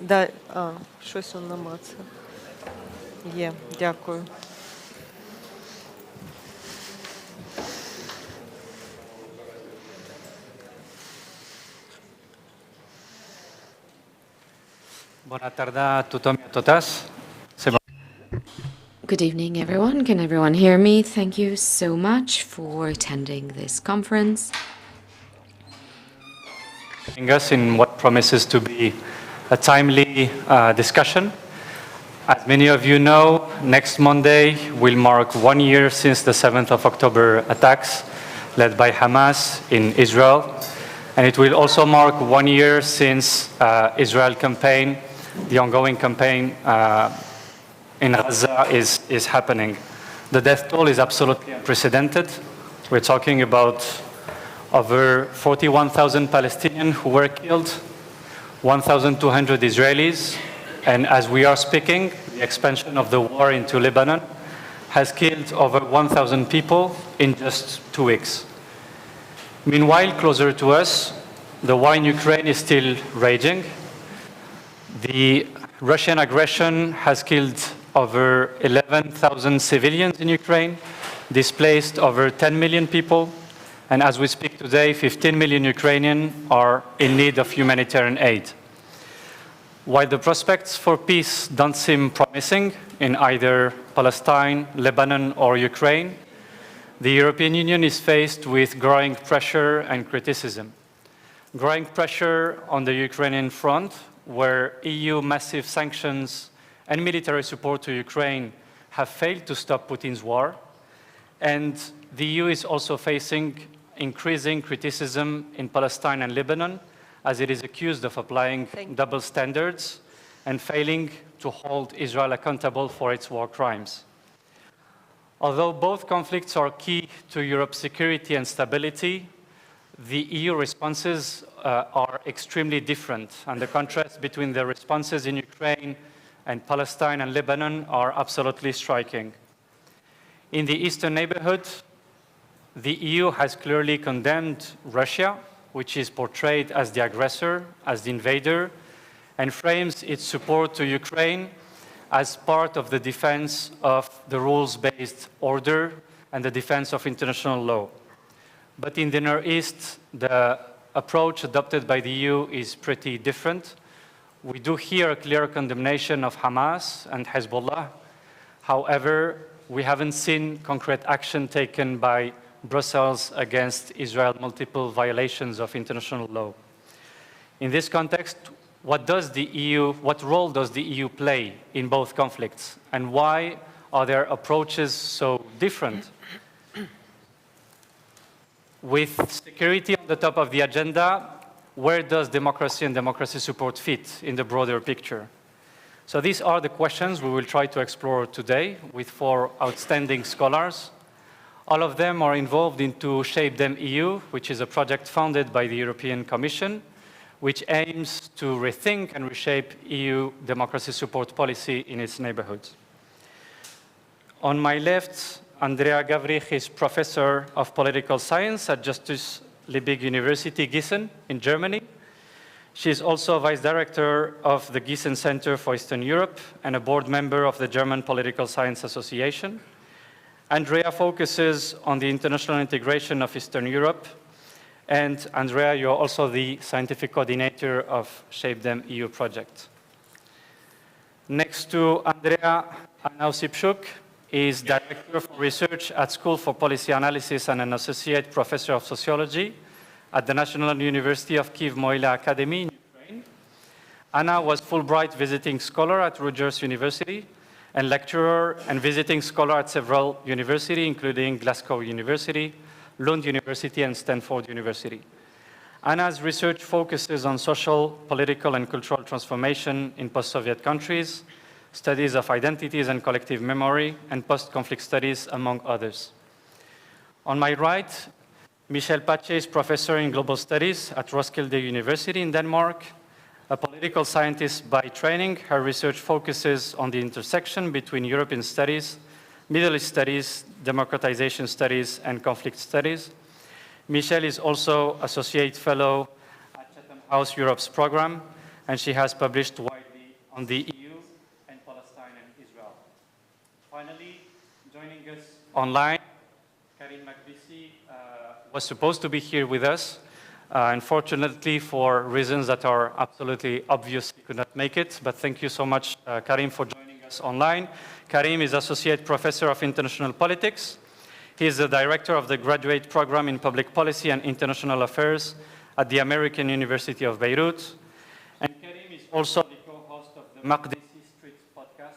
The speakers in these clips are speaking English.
Да, щось он намацав. Є, дякую. Buona tarda a tothom i a totes. Good evening, everyone. Can everyone hear me? Thank you so much for attending this conference. Us in what promises to be a timely discussion. As many of you know, next Monday will mark 1 year since the 7th of October attacks led by Hamas in Israel. And it will also mark 1 year since Israel campaign, the ongoing campaign in Gaza is happening. The death toll is absolutely unprecedented. We're talking about over 41,000 Palestinians who were killed, 1,200 Israelis, and as we are speaking, the expansion of the war into Lebanon has killed over 1,000 people in just 2 weeks. Meanwhile, closer to us, the war in Ukraine is still raging. The Russian aggression has killed over 11,000 civilians in Ukraine, displaced over 10 million people, and as we speak today, 15 million Ukrainians are in need of humanitarian aid. While the prospects for peace don't seem promising in either Palestine, Lebanon, or Ukraine, the European Union is faced with growing pressure and criticism. Growing pressure on the Ukrainian front, where EU massive sanctions and military support to Ukraine have failed to stop Putin's war. And the EU is also facing increasing criticism in Palestine and Lebanon, as it is accused of applying double standards and failing to hold Israel accountable for its war crimes. Although both conflicts are key to Europe's security and stability, the EU responses are extremely different, and the contrast between the responses in Ukraine and Palestine and Lebanon are absolutely striking. In the Eastern neighborhood, the EU has clearly condemned Russia, which is portrayed as the aggressor, as the invader, and frames its support to Ukraine as part of the defense of the rules-based order and the defense of international law. But in the Near East, the approach adopted by the EU is pretty different. We do hear a clear condemnation of Hamas and Hezbollah. However, we haven't seen concrete action taken by Brussels against Israel's multiple violations of international law. In this context, what role does the EU play in both conflicts, and why are their approaches so different? With security on the top of the agenda, where does democracy and democracy support fit in the broader picture? So these are the questions we will try to explore today with 4 outstanding scholars. All of them are involved into SHAPEDEM-EU, which is a project funded by the European Commission, which aims to rethink and reshape EU democracy support policy in its neighborhoods. On my left, Andrea Gawrich is Professor of Political Science at Justus Liebig University, Gießen, in Germany. She is also Vice Director of the Gießen Center for Eastern Europe and a board member of the German Political Science Association. Andrea focuses on the international integration of Eastern Europe. And Andrea, you're also the scientific coordinator of SHAPEDEM-EU project. Next to Andrea, Anna Osypchuk is Director for Research at School for Policy Analysis and an Associate Professor of Sociology at the National University of Kyiv-Mohyla Academy in Ukraine. Anna was Fulbright visiting scholar at Rutgers University and lecturer and visiting scholar at several universities, including Glasgow University, Lund University, and Stanford University. Anna's research focuses on social, political, and cultural transformation in post-Soviet countries, studies of identities and collective memory, and post-conflict studies, among others. On my right, Michel Pache is professor in global studies at Roskilde University in Denmark. A political scientist by training, her research focuses on the intersection between European studies, Middle East studies, democratization studies, and conflict studies. Michelle is also Associate Fellow at Chatham House Europe's program, and she has published widely on the EU and Palestine and Israel. Finally, joining us online, Karim Makdisi was supposed to be here with us. Unfortunately, for reasons that are absolutely obvious, he could not make it, but thank you so much, Karim, for joining us online. Karim is Associate Professor of International Politics. He is the Director of the Graduate Program in Public Policy and International Affairs at the American University of Beirut. And Karim is also the co-host of the Makdisi Street podcast,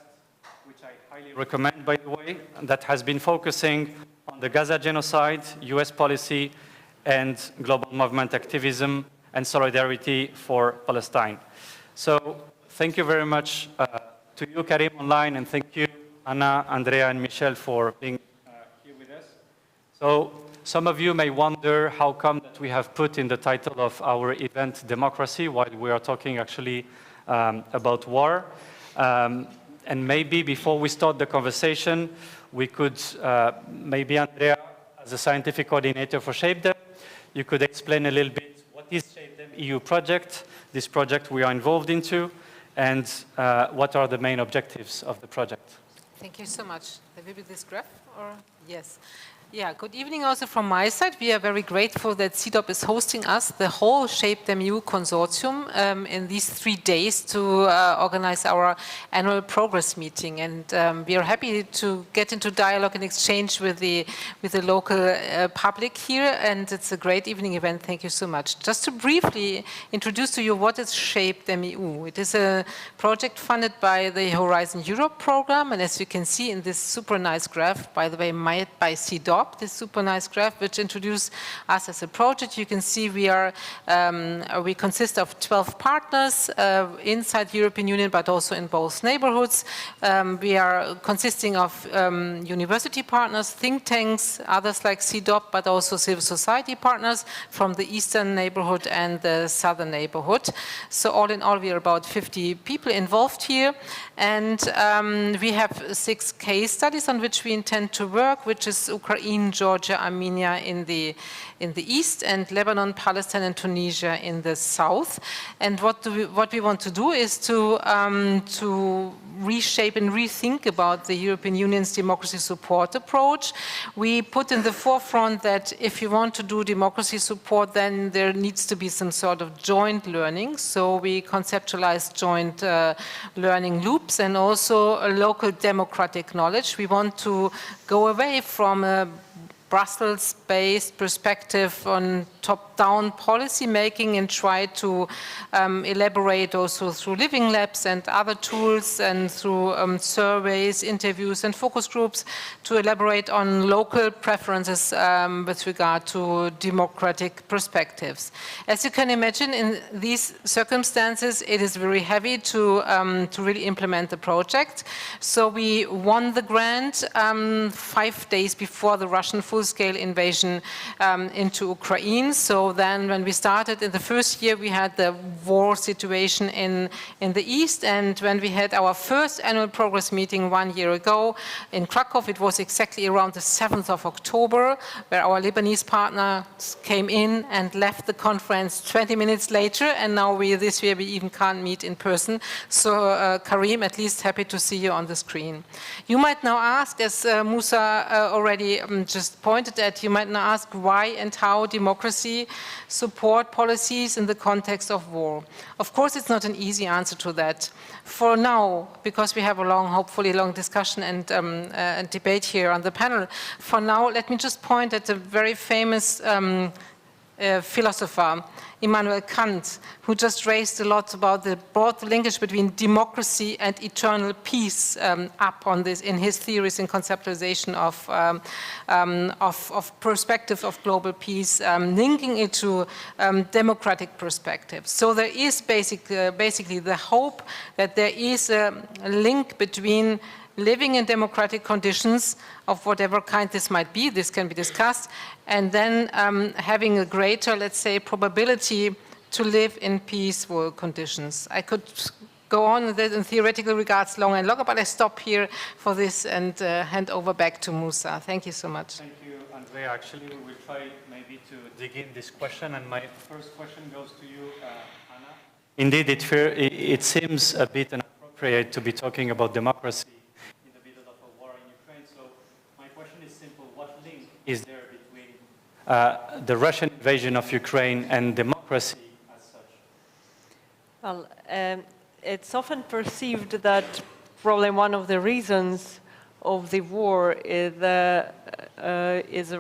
which I highly recommend, by the way, that has been focusing on the Gaza genocide, US policy, and global movement activism and solidarity for Palestine. So thank you very much to you, Karim, online, and thank you, Anna, Andrea, and Michel, for being here with us. So some of you may wonder how come that we have put in the title of our event democracy while we are talking actually about war. And maybe before we start the conversation, we could, maybe Andrea, as a scientific coordinator for SHAPEDEM, you could explain a little bit what is SHAPEDEM-EU project, this project we are involved into, and what are the main objectives of the project. Thank you so much. There will be this graph, or yes. Yeah, good evening also from my side. We are very grateful that CIDOB is hosting us, the whole SHAPEDEM-EU consortium, in these 3 days to organize our annual progress meeting. And we are happy to get into dialogue and exchange with the local public here. And it's a great evening event. Thank you so much. Just to briefly introduce to you what is SHAPEDEM-EU. It is a project funded by the Horizon Europe program. And as you can see in this super nice graph, by the way, made by CIDOB, this super nice graph, which introduced us as a project. You can see we consist of 12 partners inside the European Union, but also in both neighborhoods. We are consisting of university partners, think tanks, others like CIDOB, but also civil society partners from the Eastern neighborhood and the Southern neighborhood. So all in all, we are about 50 people involved here. And we have 6 case studies on which we intend to work, which is Ukraine, Georgia, Armenia in the east, and Lebanon, Palestine, and Tunisia in the south. And what we want to do is to reshape and rethink about the European Union's democracy support approach. We put in the forefront that if you want to do democracy support, then there needs to be some sort of joint learning. So we conceptualize joint learning loops and also a local democratic knowledge. We want to go away from a Brussels-based perspective on top-down policy making and try to elaborate also through living labs and other tools and through surveys, interviews and focus groups to elaborate on local preferences with regard to democratic perspectives. As you can imagine, in these circumstances, it is very heavy to really implement the project. So we won the grant 5 days before the Russian full-scale invasion into Ukraine. So then when we started in the first year, we had the war situation in the east. And when we had our first annual progress meeting 1 year ago in Krakow, it was exactly around the 7th of October, where our Lebanese partners came in and left the conference 20 minutes later. And now this year we even can't meet in person. So Karim, at least happy to see you on the screen. You might now ask, as Moussa already just pointed at, you might now ask why and how democracy support policies in the context of war. Of course, it's not an easy answer to that. For now, because we have a hopefully long discussion and debate here on the panel, for now, let me just point at a very famous philosopher, Immanuel Kant, who just raised a lot about the broad linkage between democracy and eternal peace up on this in his theories and conceptualization of perspective of global peace, linking it to democratic perspectives. So there is basically the hope that there is a link between living in democratic conditions of whatever kind this might be, this can be discussed, and then having a greater, let's say, probability to live in peaceful conditions. I could go on with it in theoretical regards longer and longer, but I stop here for this and hand over back to Moussa. Thank you so much. Thank you, Andrea. Actually, we will try maybe to dig in this question, and my first question goes to you, Anna. Indeed, it seems a bit inappropriate to be talking about democracy is there between the Russian invasion of Ukraine and democracy as such? Well, it's often perceived that probably one of the reasons of the war is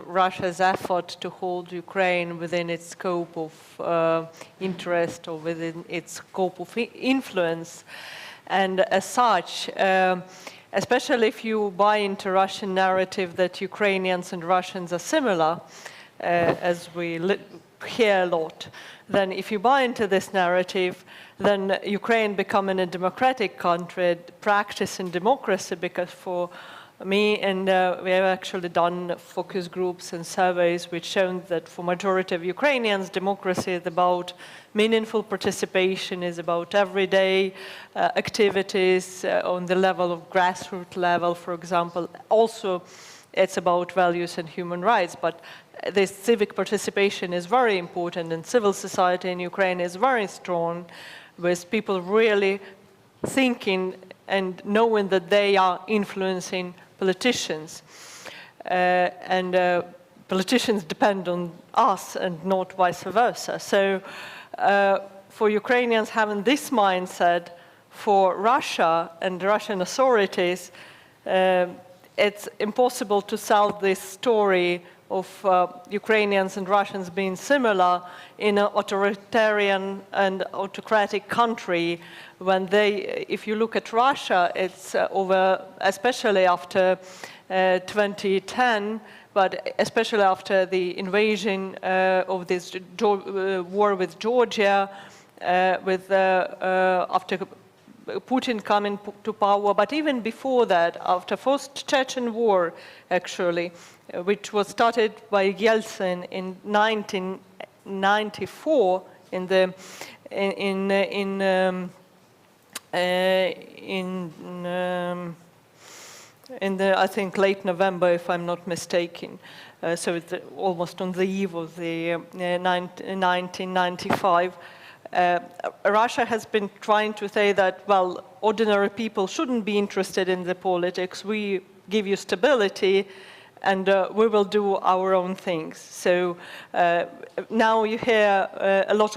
Russia's effort to hold Ukraine within its scope of interest or within its scope of influence. And as such, especially if you buy into Russian narrative that Ukrainians and Russians are similar, as we hear a lot, then if you buy into this narrative, then Ukraine becoming a democratic country, practicing democracy, because for me, and we have actually done focus groups and surveys which shown that for majority of Ukrainians, democracy is about meaningful participation, is about everyday activities on the level of grassroots level, for example. Also, it's about values and human rights, but this civic participation is very important, and civil society in Ukraine is very strong, with people really thinking and knowing that they are influencing politicians. Politicians depend on us and not vice versa. So for Ukrainians having this mindset, for Russia and the Russian authorities, it's impossible to sell this story of Ukrainians and Russians being similar in an authoritarian and autocratic country when they, if you look at Russia, it's over, especially after 2010, but especially after the invasion of this war with Georgia, after Putin coming to power, but even before that, after first Chechen war, actually, which was started by Yeltsin in 1994 in the I think late November, if I'm not mistaken. So it's almost on the eve of the 1995. Russia has been trying to say that, well, ordinary people shouldn't be interested in the politics. We give you stability, and we will do our own things. So now you hear a lot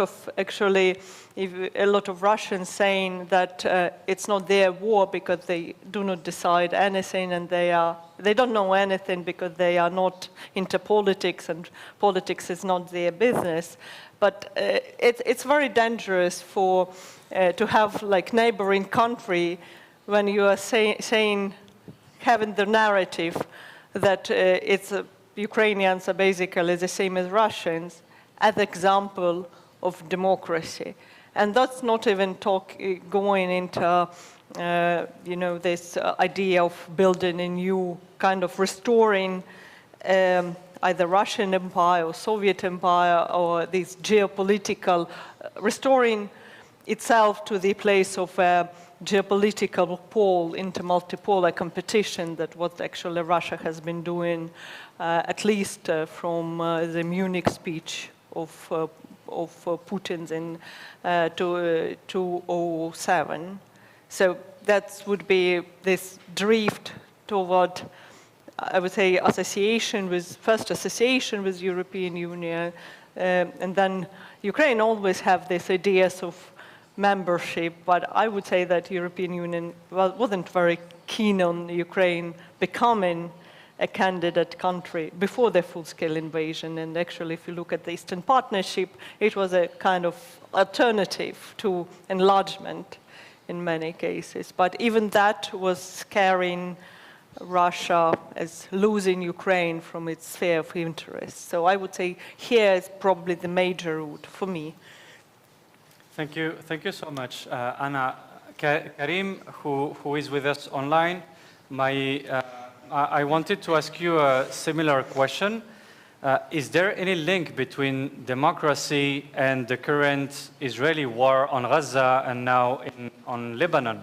of Russians saying that it's not their war because they do not decide anything, and they don't know anything because they are not into politics, and politics is not their business. But it's very dangerous to have like neighboring country when you are saying having the narrative that Ukrainians are basically the same as Russians as example of democracy. And that's not even going into this idea of building a new kind of restoring either Russian Empire or Soviet Empire, or this geopolitical, restoring itself to the place of a geopolitical pole into multipolar competition, that what actually Russia has been doing, at least from the Munich speech of Putin's in 2007. So that would be this drift toward, I would say, first association with European Union, and then Ukraine always have these ideas of membership, but I would say that European Union wasn't very keen on Ukraine becoming a candidate country before the full-scale invasion. And actually, if you look at the Eastern Partnership, it was a kind of alternative to enlargement in many cases. But even that was scaring Russia as losing Ukraine from its sphere of interest. So I would say here is probably the major route for me. Thank you so much, Anna. Karim, who is with us online, I wanted to ask you a similar question. Is there any link between democracy and the current Israeli war on Gaza and now on Lebanon?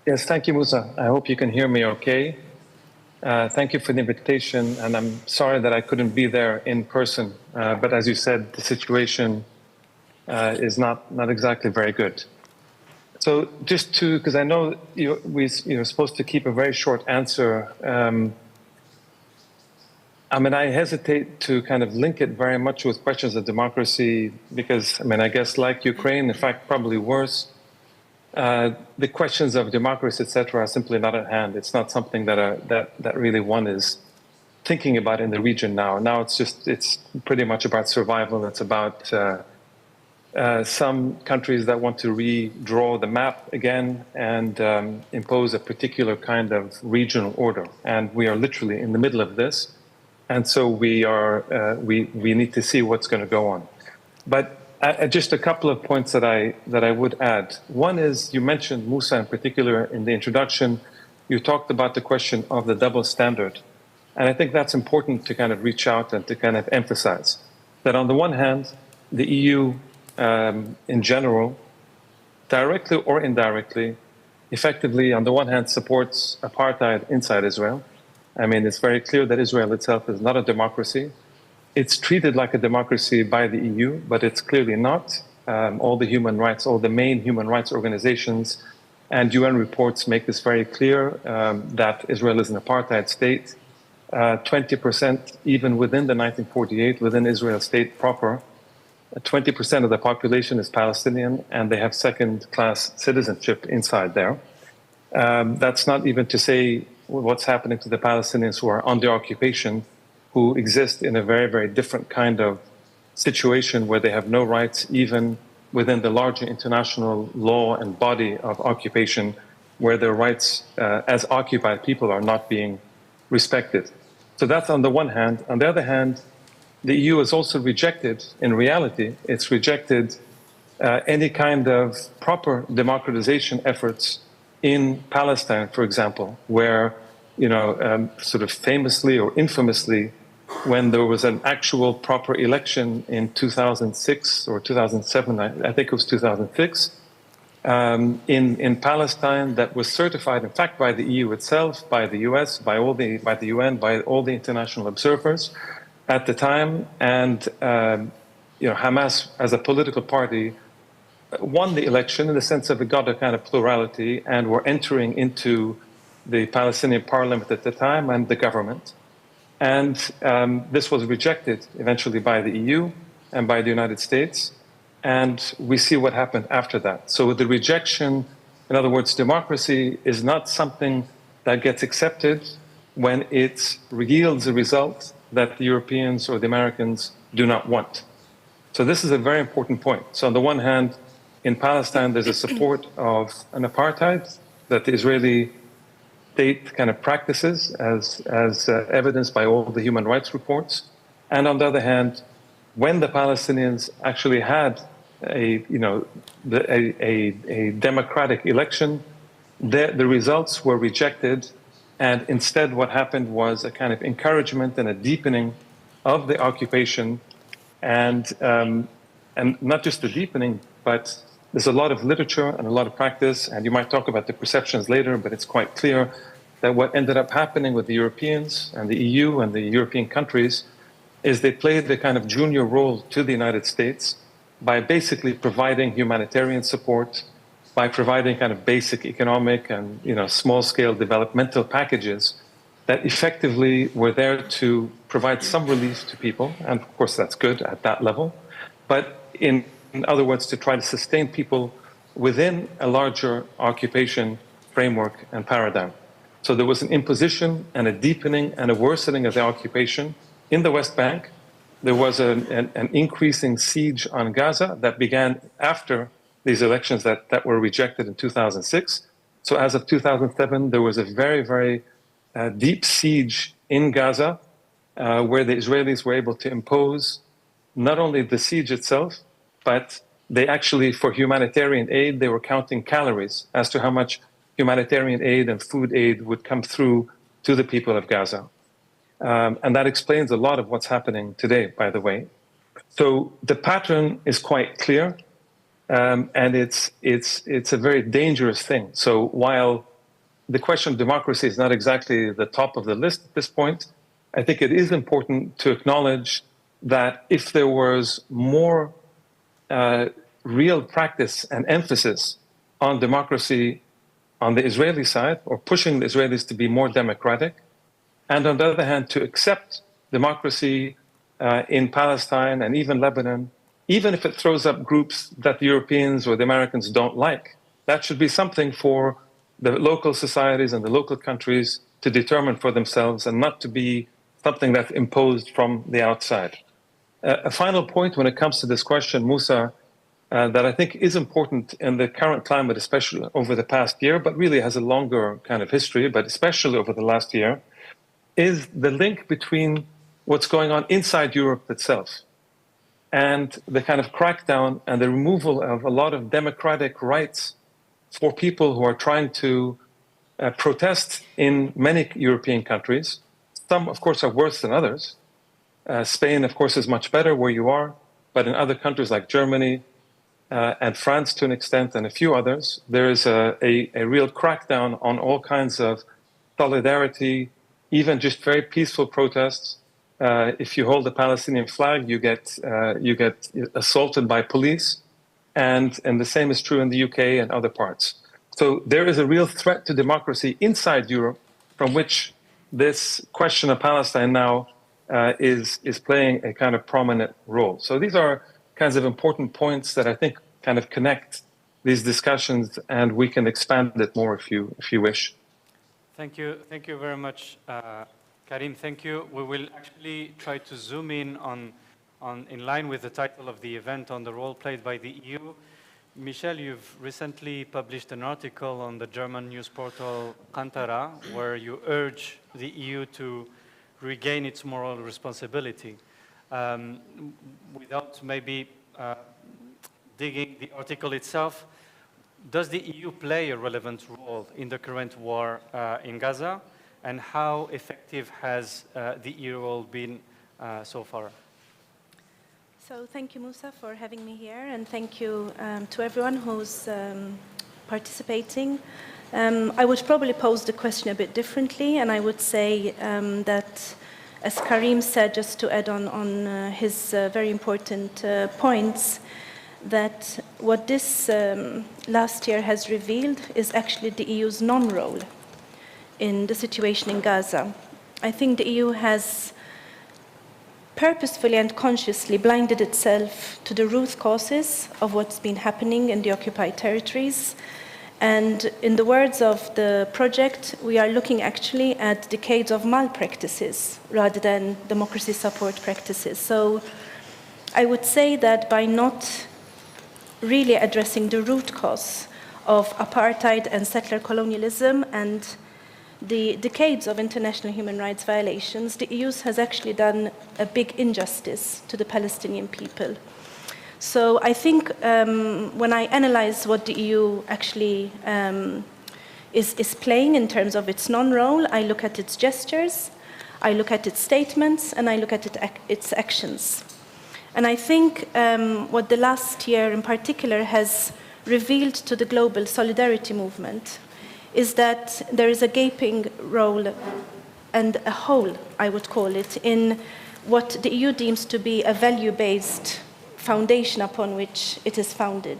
Yes, thank you, Moussa. I hope you can hear me okay. Thank you for the invitation, and I'm sorry that I couldn't be there in person. But as you said, the situation is not exactly very good. So just to, because I know you're supposed to keep a very short answer. I mean, I hesitate to kind of link it very much with questions of democracy because, I mean, I guess like Ukraine, in fact, probably worse, the questions of democracy, etc., are simply not at hand. It's not something that really one is thinking about in the region now. Now it's pretty much about survival. It's about some countries that want to redraw the map again and impose a particular kind of regional order. And we are literally in the middle of this. And so we need to see what's going to go on. But just a couple of points that I would add. One is, you mentioned, Moussa in particular, in the introduction, you talked about the question of the double standard. And I think that's important to kind of reach out and to kind of emphasize that on the one hand, the EU in general, directly or indirectly, effectively, on the one hand, supports apartheid inside Israel. I mean, it's very clear that Israel itself is not a democracy. It's treated like a democracy by the EU, but it's clearly not. All the human rights, all the main human rights organizations and UN reports make this very clear, that Israel is an apartheid state. 20%, even within the 1948, within Israel state proper, 20% of the population is Palestinian, and they have second-class citizenship inside there. That's not even to say what's happening to the Palestinians who are under occupation, who exist in a very, very different kind of situation where they have no rights even within the larger international law and body of occupation, where their rights as occupied people are not being respected. So that's on the one hand. On the other hand, the EU has also rejected, in reality, it's rejected any kind of proper democratization efforts in Palestine, for example, where, sort of famously or infamously, when there was an actual proper election in 2006 or 2007, I think it was 2006, in Palestine that was certified, in fact, by the EU itself, by the US, by the UN, by all the international observers at the time. And Hamas, as a political party, won the election in the sense of it got a kind of plurality and were entering into the Palestinian parliament at the time and the government. And this was rejected eventually by the EU and by the United States. And we see what happened after that. So the rejection, in other words, democracy is not something that gets accepted when it yields a result that the Europeans or the Americans do not want. So this is a very important point. So on the one hand, in Palestine, there's a support of an apartheid that the Israeli state kind of practices as evidenced by all the human rights reports. And on the other hand, when the Palestinians actually had a democratic election, the results were rejected. And instead, what happened was a kind of encouragement and a deepening of the occupation. And not just the deepening, but there's a lot of literature and a lot of practice, and you might talk about the perceptions later, but it's quite clear that what ended up happening with the Europeans and the EU and the European countries is they played the kind of junior role to the United States by basically providing humanitarian support, by providing kind of basic economic and small-scale developmental packages that effectively were there to provide some relief to people, and of course that's good at that level, but in other words, to try to sustain people within a larger occupation framework and paradigm. So there was an imposition and a deepening and a worsening of the occupation in the West Bank. There was an increasing siege on Gaza that began after these elections that were rejected in 2006. So as of 2007, there was a very, very deep siege in Gaza where the Israelis were able to impose not only the siege itself, but they actually, for humanitarian aid, they were counting calories as to how much humanitarian aid and food aid would come through to the people of Gaza. And that explains a lot of what's happening today, by the way. So the pattern is quite clear, and it's a very dangerous thing. So while the question of democracy is not exactly the top of the list at this point, I think it is important to acknowledge that if there was more real practice and emphasis on democracy on the Israeli side, or pushing the Israelis to be more democratic, and on the other hand, to accept democracy in Palestine and even Lebanon, even if it throws up groups that the Europeans or the Americans don't like, that should be something for the local societies and the local countries to determine for themselves and not to be something that's imposed from the outside. A final point when it comes to this question, Moussa, that I think is important in the current climate, especially over the past year, but really has a longer kind of history, but especially over the last year, is the link between what's going on inside Europe itself and the kind of crackdown and the removal of a lot of democratic rights for people who are trying to protest in many European countries. Some, of course, are worse than others. Spain, of course, is much better where you are, but in other countries like Germany and France to an extent and a few others, there is a real crackdown on all kinds of solidarity, even just very peaceful protests. If you hold the Palestinian flag, you get assaulted by police, and the same is true in the UK and other parts. So there is a real threat to democracy inside Europe, from which this question of Palestine now is playing a kind of prominent role. So these are kinds of important points that I think kind of connect these discussions, and we can expand it more if you wish. Thank you very much, Karim. Thank you. We will actually try to zoom in in line with the title of the event on the role played by the EU. Michel, you've recently published an article on the German news portal Kantara, where you urge the EU to regain its moral responsibility. Without maybe digging the article itself, does the EU play a relevant role in the current war in Gaza? And how effective has the EU role been so far? So thank you, Moussa, for having me here, and thank you to everyone who's participating. I would probably pose the question a bit differently, and I would say that, as Karim said, just to add on his very important points, that what this last year has revealed is actually the EU's non-role in the situation in Gaza. I think the EU has purposefully and consciously blinded itself to the root causes of what's been happening in the occupied territories. And in the words of the project, we are looking actually at decades of malpractices rather than democracy support practices. So I would say that by not really addressing the root cause of apartheid and settler colonialism and the decades of international human rights violations, the EU has actually done a big injustice to the Palestinian people. So I think when I analyze what the EU actually is playing in terms of its non-role, I look at its gestures, I look at its statements, and I look at its actions. And I think what the last year in particular has revealed to the global solidarity movement is that there is a gaping role and a hole, I would call it, in what the EU deems to be a value-based foundation upon which it is founded.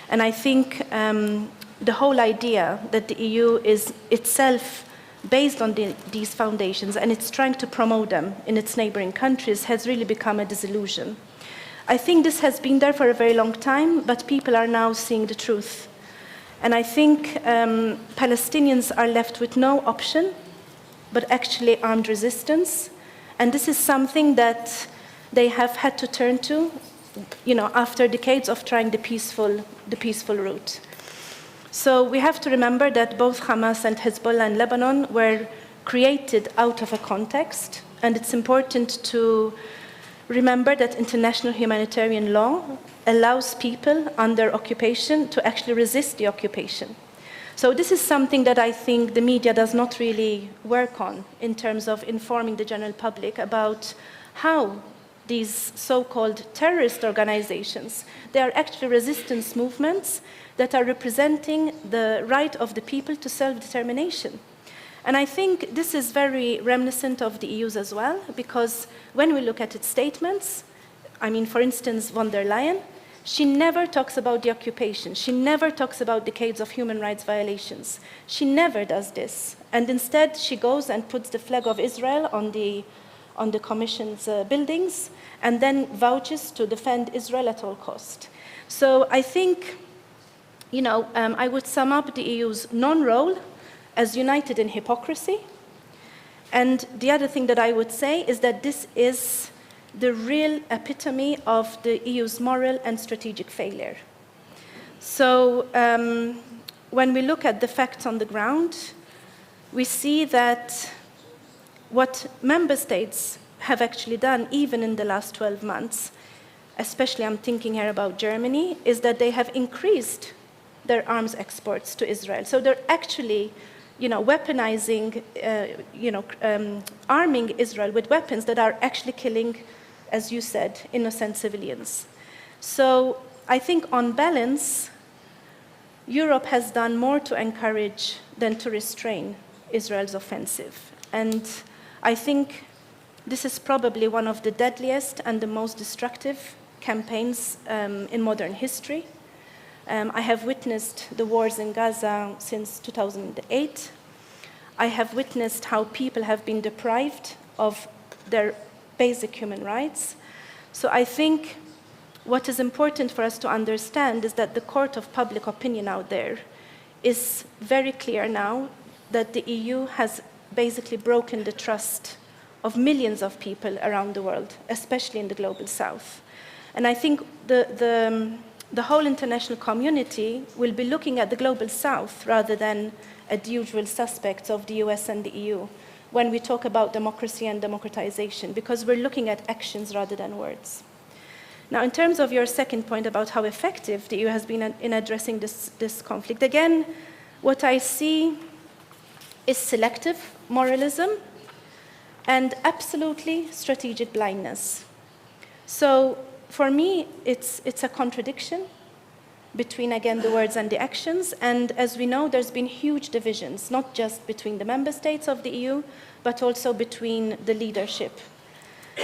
And I think the whole idea that the EU is itself based on these foundations and it's trying to promote them in its neighboring countries has really become a disillusion. I think this has been there for a very long time, but people are now seeing the truth. And I think Palestinians are left with no option but actually armed resistance. And this is something that they have had to turn to, after decades of trying the peaceful route. So we have to remember that both Hamas and Hezbollah in Lebanon were created out of a context, and it's important to remember that international humanitarian law allows people under occupation to actually resist the occupation. So this is something that I think the media does not really work on in terms of informing the general public about how these so-called terrorist organizations, they are actually resistance movements that are representing the right of the people to self-determination. And I think this is very reminiscent of the EU's as well, because when we look at its statements, for instance, von der Leyen, she never talks about the occupation. She never talks about decades of human rights violations. She never does this. And instead, she goes and puts the flag of Israel on the Commission's buildings and then vouches to defend Israel at all cost. So I think, I would sum up the EU's non-role as united in hypocrisy. And the other thing that I would say is that this is the real epitome of the EU's moral and strategic failure. So when we look at the facts on the ground, we see that what member states have actually done, even in the last 12 months, especially I'm thinking here about Germany, is that they have increased their arms exports to Israel. So they're actually weaponizing, arming Israel with weapons that are actually killing, as you said, innocent civilians. So I think on balance, Europe has done more to encourage than to restrain Israel's offensive. And I think this is probably one of the deadliest and the most destructive campaigns in modern history. I have witnessed the wars in Gaza since 2008. I have witnessed how people have been deprived of their basic human rights. So I think what is important for us to understand is that the court of public opinion out there is very clear now that the EU has basically broken the trust of millions of people around the world, especially in the global south. And I think the whole international community will be looking at the global south rather than at the usual suspects of the US and the EU when we talk about democracy and democratization, because we're looking at actions rather than words. Now, in terms of your second point about how effective the EU has been in addressing this conflict, again, what I see is selective moralism and absolutely strategic blindness. So for me, it's a contradiction between, again, the words and the actions. And as we know, there's been huge divisions, not just between the member states of the EU, but also between the leadership.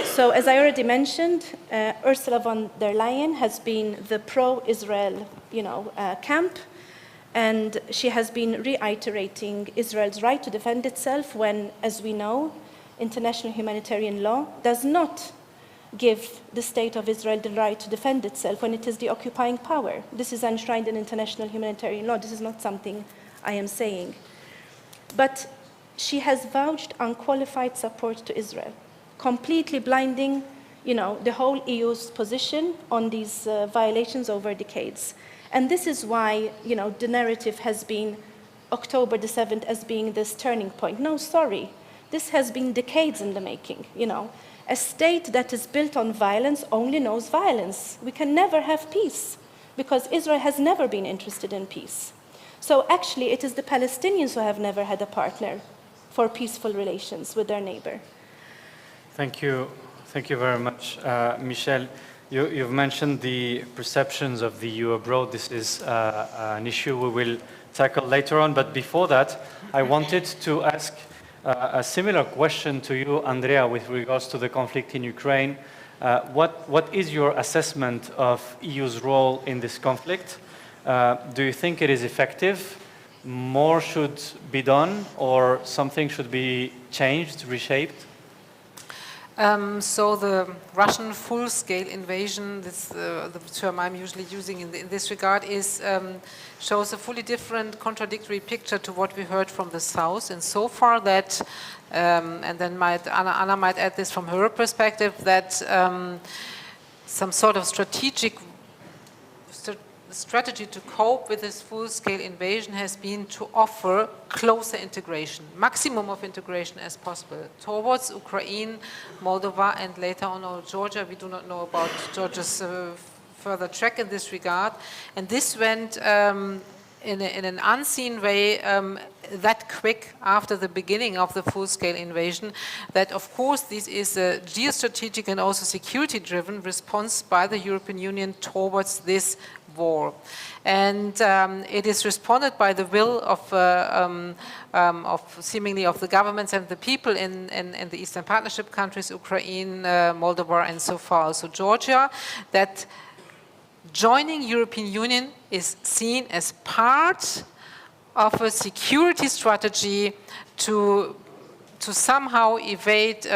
So as I already mentioned, Ursula von der Leyen has been the pro-Israel camp, and she has been reiterating Israel's right to defend itself when, as we know, international humanitarian law does not give the state of Israel the right to defend itself when it is the occupying power. This is enshrined in international humanitarian law. This is not something I am saying. But she has vouched unqualified support to Israel, completely blinding, the whole EU's position on these violations over decades. And this is why, the narrative has been October the 7th as being this turning point. No, sorry. This has been decades in the making, A state that is built on violence only knows violence. We can never have peace because Israel has never been interested in peace. So actually, it is the Palestinians who have never had a partner for peaceful relations with their neighbor. Thank you. Thank you very much. Michel, you've mentioned the perceptions of the EU abroad. This is an issue we will tackle later on. But before that, I wanted to ask a similar question to you, Andrea, with regards to the conflict in Ukraine. What is your assessment of EU's role in this conflict? Do you think it is effective? More should be done, or something should be changed, reshaped? So the Russian full-scale invasion, this, the term I'm usually using in this regard, shows a fully different, contradictory picture to what we heard from the South, and so far that, and then Anna might add this from her perspective, that some sort of strategy to cope with this full-scale invasion has been to offer closer integration, maximum of integration as possible, towards Ukraine, Moldova, and later on Georgia. We do not know about Georgia's further track in this regard. And this went in an unseen way that quick after the beginning of the full-scale invasion, that of course this is a geostrategic and also security-driven response by the European Union towards this war. And it is responded by the will of seemingly of the governments and the people in the Eastern Partnership countries, Ukraine, Moldova, and so far. So Georgia, that joining European Union is seen as part of a security strategy to somehow evade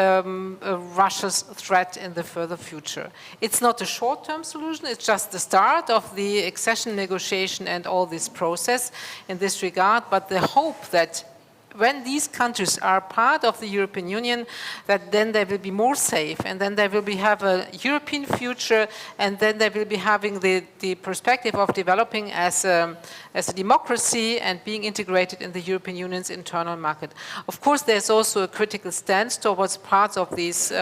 Russia's threat in the further future. It's not a short-term solution, it's just the start of the accession negotiation and all this process in this regard, but the hope that when these countries are part of the European Union, that then they will be more safe, and then they will have a European future, and then they will be having the perspective of developing as a democracy and being integrated in the European Union's internal market. Of course, there's also a critical stance towards parts of this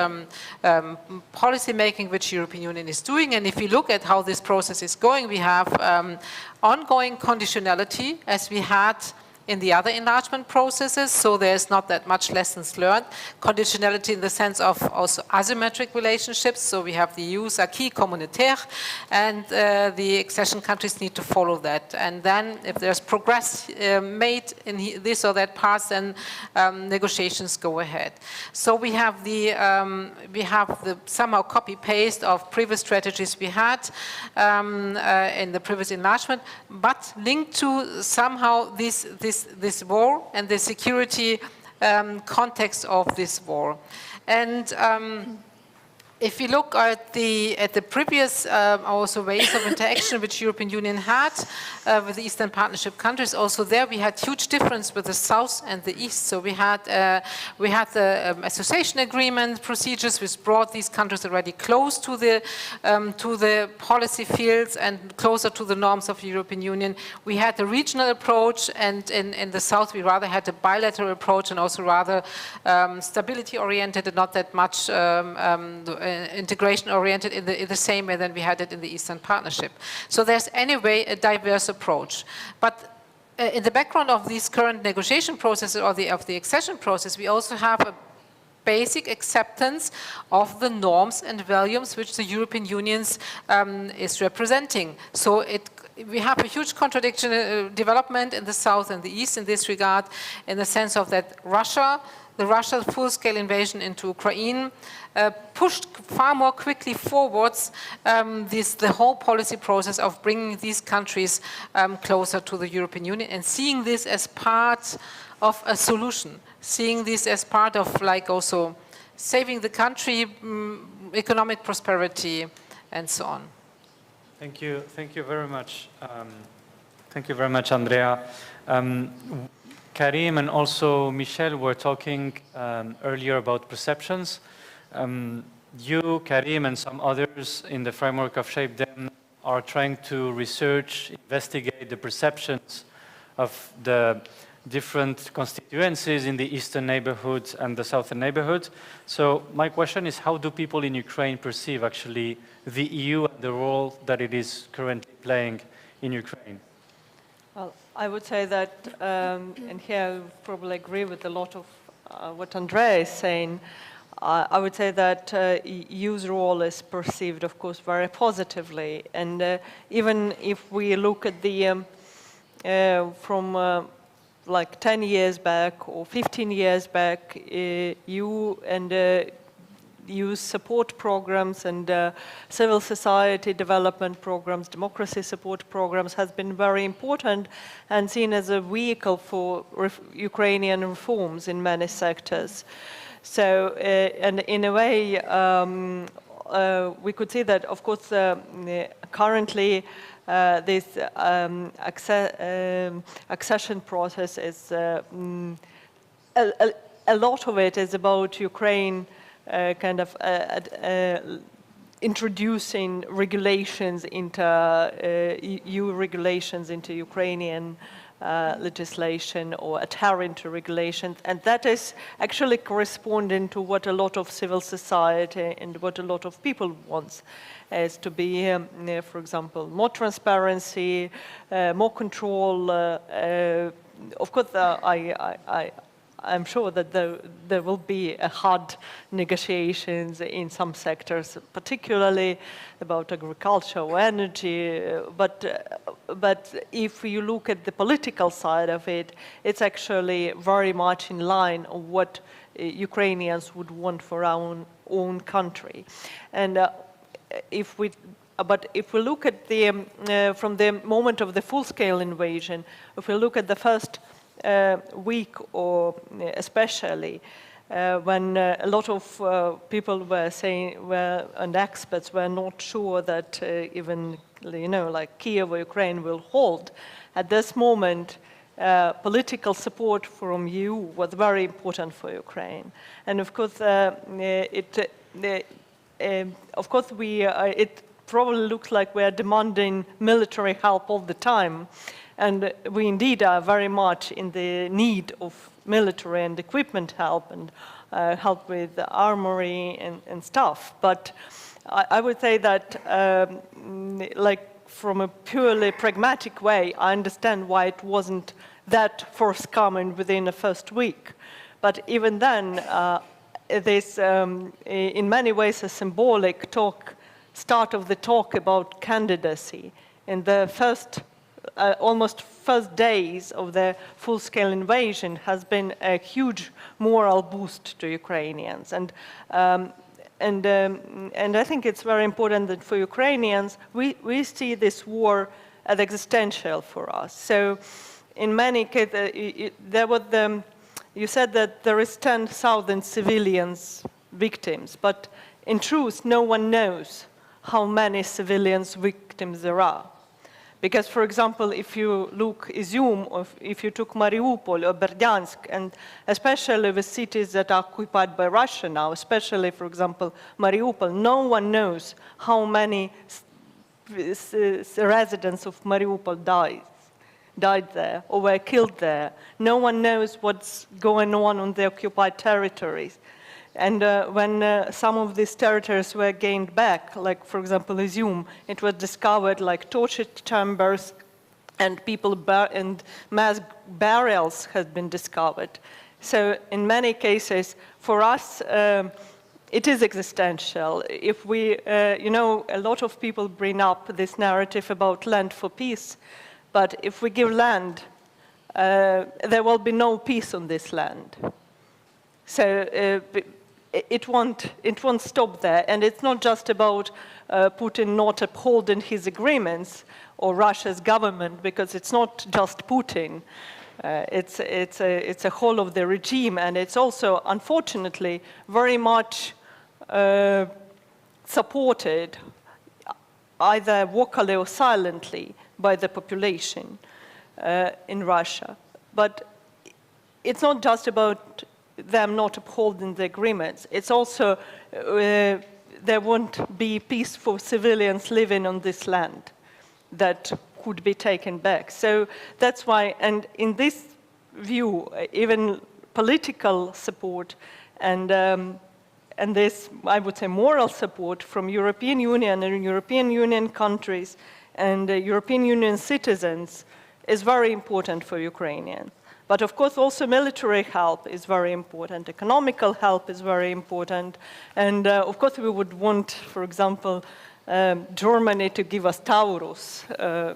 policy making which the European Union is doing, and if you look at how this process is going, we have ongoing conditionality, as we had in the other enlargement processes, so there's not that much lessons learned. Conditionality in the sense of also asymmetric relationships, so we have the EU's acquis communautaire, and the accession countries need to follow that. And then if there's progress made in this or that part, then negotiations go ahead. So we have the somehow copy-paste of previous strategies we had in the previous enlargement, but linked to somehow this war and the security context of this war. And if you look at the previous also ways of interaction which European Union had with the Eastern Partnership countries, also there we had huge difference with the South and the East. So we had the association agreement procedures which brought these countries already close to the policy fields and closer to the norms of the European Union. We had the regional approach, and in the South we rather had a bilateral approach and also rather stability oriented and not that much integration oriented in the same way than we had it in the Eastern Partnership. So there's anyway a diverse approach. But in the background of these current negotiation processes or of the accession process, we also have a basic acceptance of the norms and values which the European Union is representing. So we have a huge contradiction development in the South and the East in this regard, in the sense of that the Russian full-scale invasion into Ukraine pushed far more quickly forwards the whole policy process of bringing these countries closer to the European Union, and seeing this as part of a solution, seeing this as part of like also saving the country, economic prosperity, and so on. Thank you very much. Thank you very much, Andrea. Karim and also Michel were talking earlier about perceptions. You, Karim, and some others in the framework of SHAPEDEM are trying to research, investigate the perceptions of the different constituencies in the Eastern neighborhoods and the Southern neighborhoods. So my question is, how do people in Ukraine perceive actually the EU and the role that it is currently playing in Ukraine? Well, I would say that, and here I probably agree with a lot of what Andrea is saying. I would say that EU's role is perceived, of course, very positively. And even if we look at the, from like 10 years back or 15 years back, EU and EU support programs and civil society development programs, democracy support programs has been very important and seen as a vehicle for Ukrainian reforms in many sectors. So, and in a way, we could see that, of course, currently this accession process is a lot of it is about Ukraine kind of introducing regulations into EU regulations into Ukrainian legislation or adhering to regulations, and that is actually corresponding to what a lot of civil society and what a lot of people wants, is to be, for example, more transparency, more control. Of course, I'm sure that there will be hard negotiations in some sectors, particularly about agriculture or energy. But if you look at the political side of it, it's actually very much in line with what Ukrainians would want for our own country. And but if we look at from the moment of the full-scale invasion, if we look at the first week, or especially when a lot of people were saying, and experts were not sure that even, like Kyiv or Ukraine will hold. At this moment, political support from EU was very important for Ukraine, and of course, it probably looks like we are demanding military help all the time. And we indeed are very much in the need of military and equipment help and help with the armory and stuff. But I would say that, like from a purely pragmatic way, I understand why it wasn't that forthcoming within the first week. But even then, this, in many ways, a symbolic start of the talk about candidacy. In the almost first days of the full-scale invasion has been a huge moral boost to Ukrainians, and I think it's very important that for Ukrainians we see this war as existential for us. So, in many cases, you said that there is 10,000 civilians victims, but in truth, no one knows how many civilians victims there are. Because, for example, if you look Izium, or if you took Mariupol or Berdyansk, and especially the cities that are occupied by Russia now, especially, for example, Mariupol, no one knows how many residents of Mariupol died there or were killed there. No one knows what's going on the occupied territories. And when some of these territories were gained back, like, for example, Izium, it was discovered like torture chambers and and mass burials had been discovered. So in many cases, for us, it is existential. If we, a lot of people bring up this narrative about land for peace, but if we give land, there will be no peace on this land. So it won't stop there, and it's not just about Putin not upholding his agreements or Russia's government, because it's not just Putin. It's a whole of the regime, and it's also, unfortunately, very much supported, either vocally or silently, by the population in Russia. But it's not just about them not upholding the agreements. It's also there won't be peace for civilians living on this land that could be taken back. So that's why, and in this view, even political support and this, I would say, moral support from European Union and European Union countries and European Union citizens is very important for Ukrainians. But of course, also military help is very important. Economical help is very important. And of course, we would want, for example, Germany to give us Taurus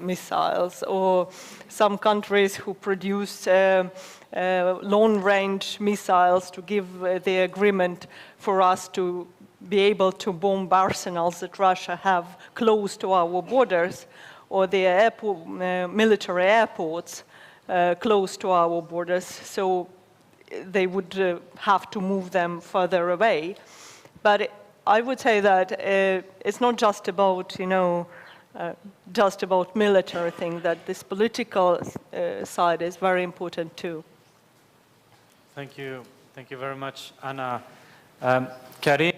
missiles, or some countries who produce long-range missiles to give the agreement for us to be able to bomb arsenals that Russia have close to our borders, or the military airports close to our borders. So they would have to move them further away. But I would say that it's not just about, just about military thing, that this political side is very important too. Thank you very much, Anna. Karim,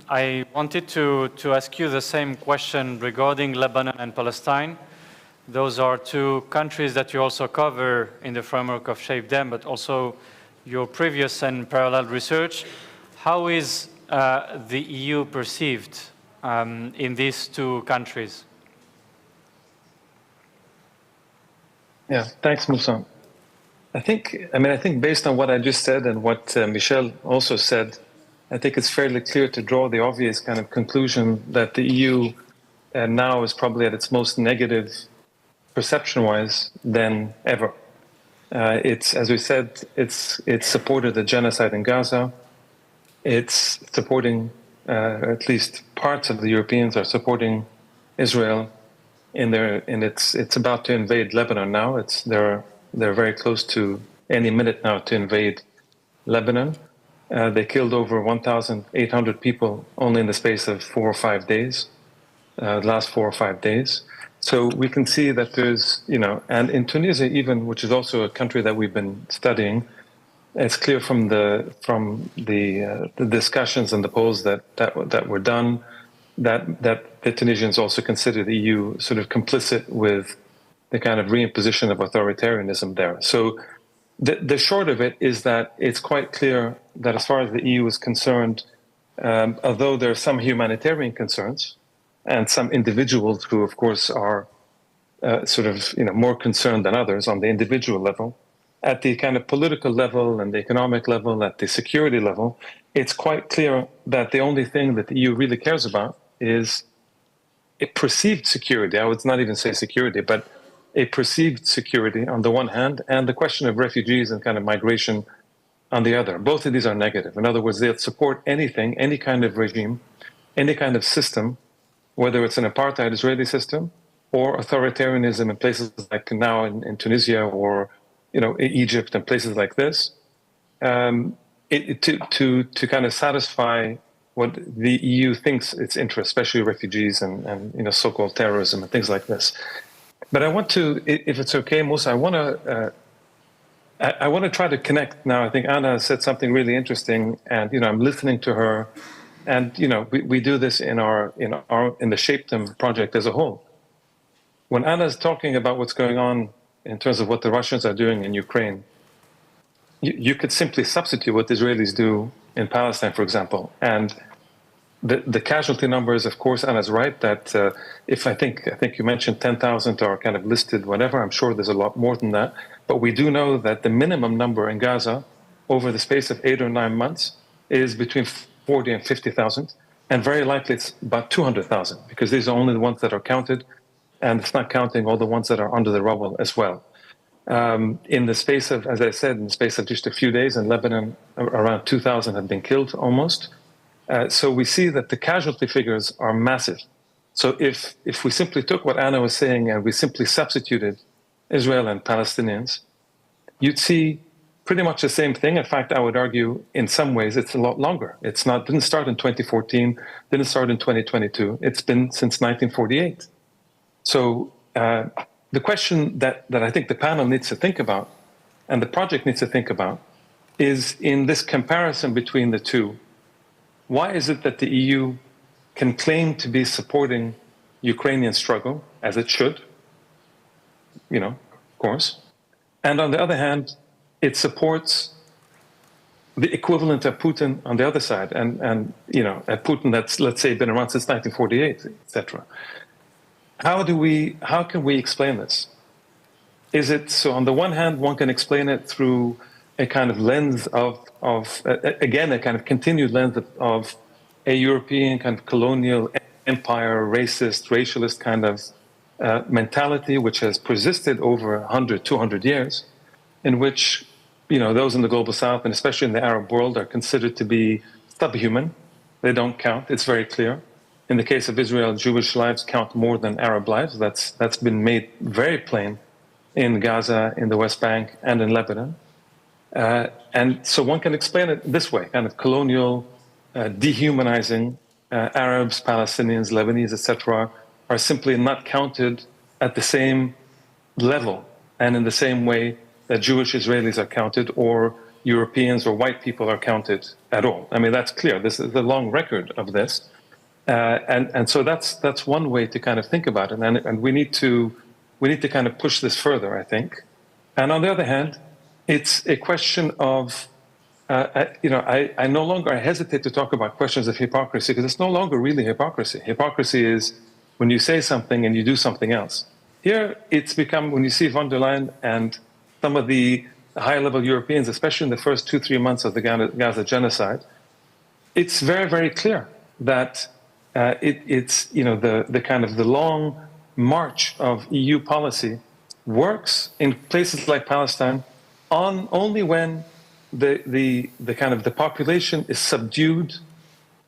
I wanted to ask you the same question regarding Lebanon and Palestine. Those are two countries that you also cover in the framework of SHAPEDEM, but also your previous and parallel research. How is the EU perceived in these two countries? Yeah, thanks, Moussa. I think based on what I just said and what Michel also said, I think it's fairly clear to draw the obvious kind of conclusion that the EU now is probably at its most negative perception-wise than ever. It's, as we said, it's supported the genocide in Gaza. It's supporting, at least parts of the Europeans are supporting Israel it's about to invade Lebanon now. They're very close to any minute now to invade Lebanon. They killed over 1,800 people only in the space of 4 or 5 days, the last 4 or 5 days. So we can see that there's, and in Tunisia even, which is also a country that we've been studying, it's clear from the discussions and the polls that were done that the Tunisians also consider the EU sort of complicit with the kind of reimposition of authoritarianism there. So the short of it is that it's quite clear that as far as the EU is concerned, although there are some humanitarian concerns and some individuals who, of course, are more concerned than others on the individual level, at the kind of political level and the economic level, at the security level, it's quite clear that the only thing that the EU really cares about is a perceived security. I would not even say security, but a perceived security on the one hand, and the question of refugees and kind of migration on the other. Both of these are negative. In other words, they'll support anything, any kind of regime, any kind of system, whether it's an apartheid Israeli system or authoritarianism in places like now in Tunisia or Egypt and places like this, to kind of satisfy what the EU thinks its interests, especially refugees and so-called terrorism and things like this. But I want to, if it's okay, Moussa, I want to try to connect now. I think Anna said something really interesting, and I'm listening to her, and we do this in the SHAPEDEM project as a whole. When Anna's talking about what's going on in terms of what the Russians are doing in Ukraine, you could simply substitute what the Israelis do in Palestine, for example, and the casualty numbers, of course, Anna's right that if I think you mentioned 10,000 are kind of listed, whatever. I'm sure there's a lot more than that, but we do know that the minimum number in Gaza over the space of 8 or 9 months is between 40 and 50,000, and very likely it's about 200,000 because these are only the ones that are counted, and it's not counting all the ones that are under the rubble as well. In the space of, as I said, in the space of just a few days in Lebanon, around 2,000 have been killed almost. So we see that the casualty figures are massive. So if we simply took what Anna was saying and we simply substituted Israel and Palestinians, you'd see pretty much the same thing. In fact, I would argue in some ways it's a lot longer. Didn't start in 2014, didn't start in 2022. It's been since 1948. So the question that I think the panel needs to think about and the project needs to think about is in this comparison between the two, why is it that the EU can claim to be supporting Ukrainian struggle, as it should, of course, and on the other hand, it supports the equivalent of Putin on the other side, and a Putin that's, let's say, been around since 1948, etc. How can we explain this? Is it so? On the one hand, one can explain it through a kind of lens of again, a kind of continued lens of a European kind of colonial empire, racist, racialist kind of mentality, which has persisted over 100, 200 years, in which those in the global south, and especially in the Arab world, are considered to be subhuman. They don't count. It's very clear. In the case of Israel, Jewish lives count more than Arab lives. That's been made very plain in Gaza, in the West Bank, and in Lebanon. And so one can explain it this way, kind of colonial, dehumanizing Arabs, Palestinians, Lebanese, etc., are simply not counted at the same level and in the same way that Jewish Israelis are counted, or Europeans or white people are counted at all. I mean, that's clear. This is the long record of this. And so that's one way to kind of think about it. And we need to kind of push this further, I think. And on the other hand, it's a question of, I no longer hesitate to talk about questions of hypocrisy, because it's no longer really hypocrisy. Hypocrisy is when you say something and you do something else. Here, it's become, when you see von der Leyen and some of the high-level Europeans, especially in the first 2-3 months of the Gaza genocide, it's very, very clear that it's the kind of the long march of EU policy works in places like Palestine only when the kind of the population is subdued,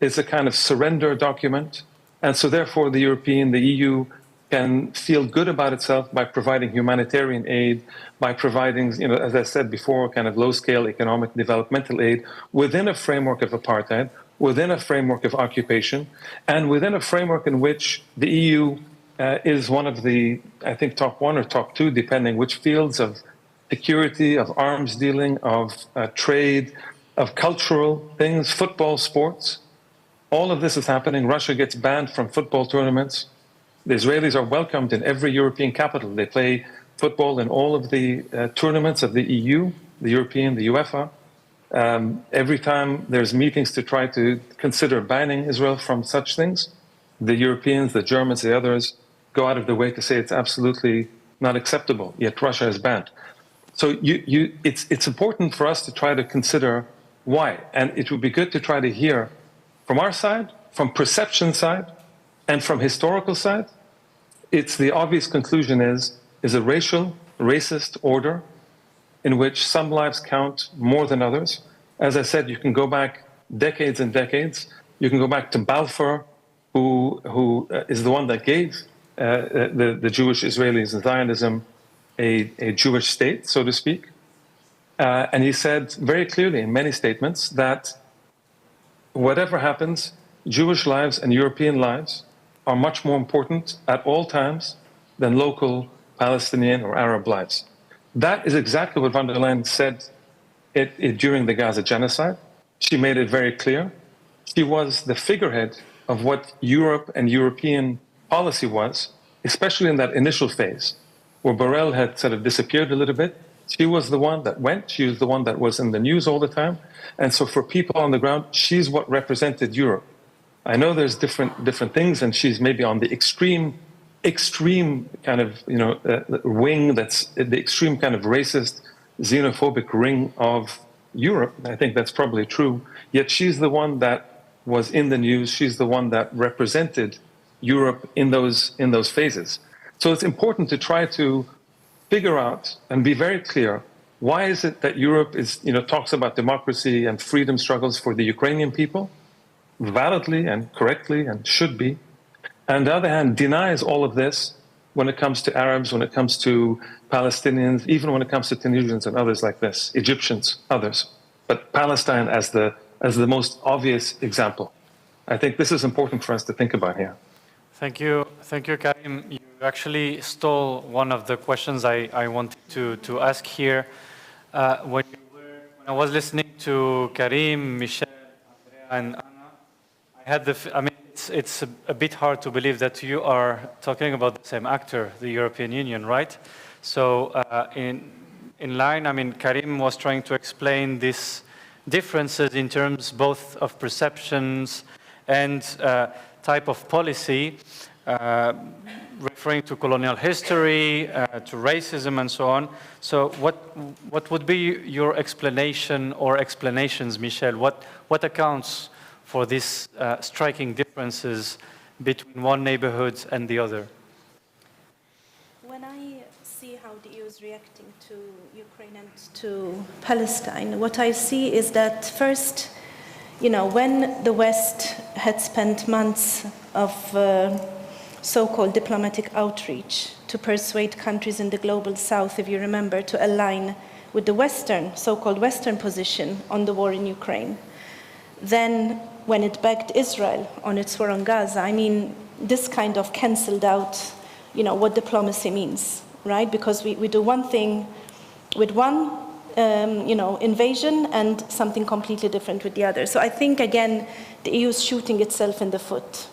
is a kind of surrender document, and so therefore the EU can feel good about itself by providing humanitarian aid, by providing, as I said before, kind of low-scale economic developmental aid within a framework of apartheid, within a framework of occupation, and within a framework in which the EU is one of the, I think, top 1 or top 2, depending which fields of security, of arms dealing, of trade, of cultural things, football, sports. All of this is happening. Russia gets banned from football tournaments. The Israelis are welcomed in every European capital. They play football in all of the tournaments of the EU, the European, the UEFA. Every time there's meetings to try to consider banning Israel from such things, the Europeans, the Germans, the others go out of their way to say it's absolutely not acceptable, yet Russia is banned. So it's important for us to try to consider why. And it would be good to try to hear from our side, from perception side, and from historical side. It's the obvious conclusion is a racial, racist order in which some lives count more than others. As I said, you can go back decades and decades. You can go back to Balfour, who is the one that gave the Jewish Israelis and Zionism a Jewish state, so to speak. And he said very clearly in many statements that whatever happens, Jewish lives and European lives are much more important at all times than local Palestinian or Arab lives. That is exactly what von der Leyen said during the Gaza genocide. She made it very clear. She was the figurehead of what Europe and European policy was, especially in that initial phase, where Borrell had sort of disappeared a little bit. She was the one that went. She was the one that was in the news all the time. And so for people on the ground, she's what represented Europe. I know there's different things, and she's maybe on the extreme kind of wing, that's the extreme kind of racist, xenophobic ring of Europe. I think that's probably true. Yet she's the one that was in the news. She's the one that represented Europe in those phases. So it's important to try to figure out and be very clear, why is it that Europe is talks about democracy and freedom struggles for the Ukrainian people, validly and correctly, and should be, and on the other hand denies all of this when it comes to Arabs, when it comes to Palestinians, even when it comes to Tunisians and others like this, Egyptians, others, but Palestine as the most obvious example. I think this is important for us to think about here. Thank you, Karim. You actually stole one of the questions I wanted to ask here. When I was listening to Karim, Michel, Andrea, and Anna, it's a bit hard to believe that you are talking about the same actor, the European Union, right? So in line, Karim was trying to explain these differences in terms both of perceptions and type of policy, referring to colonial history, to racism, and so on. So what would be your explanation or explanations, Michel? What accounts for these striking differences between one neighborhood and the other? When I see how the EU is reacting to Ukraine and to Palestine, what I see is that first, when the West had spent months of so-called diplomatic outreach to persuade countries in the global south, if you remember, to align with the Western, so-called Western position on the war in Ukraine, then when it backed Israel on its war on Gaza, I mean, this kind of canceled out, what diplomacy means, right? Because we do one thing with one, invasion and something completely different with the other. So I think, again, the EU is shooting itself in the foot.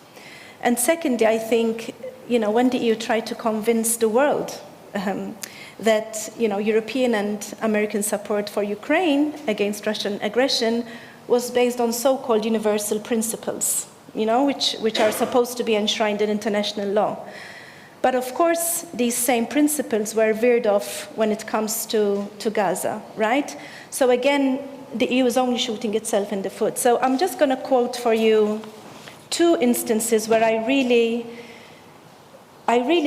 And secondly, I think, when the EU tried to convince the world that, European and American support for Ukraine against Russian aggression was based on so-called universal principles, which are supposed to be enshrined in international law. But of course, these same principles were veered off when it comes to Gaza, right? So again, the EU is only shooting itself in the foot. So I'm just going to quote for you two instances where I really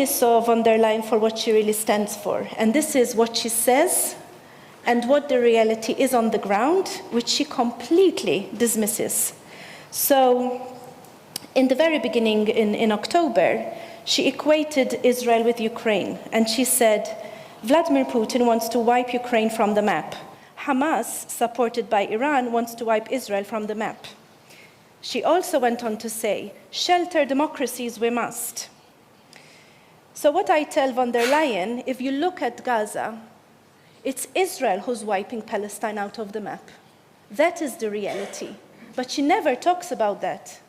saw von der Leyen for what she really stands for. And this is what she says and what the reality is on the ground, which she completely dismisses. So in the very beginning, in October, she equated Israel with Ukraine, and she said, Vladimir Putin wants to wipe Ukraine from the map. Hamas, supported by Iran, wants to wipe Israel from the map. She also went on to say, shelter democracies we must. So what I tell von der Leyen, if you look at Gaza, it's Israel who's wiping Palestine out of the map. That is the reality. But she never talks about that,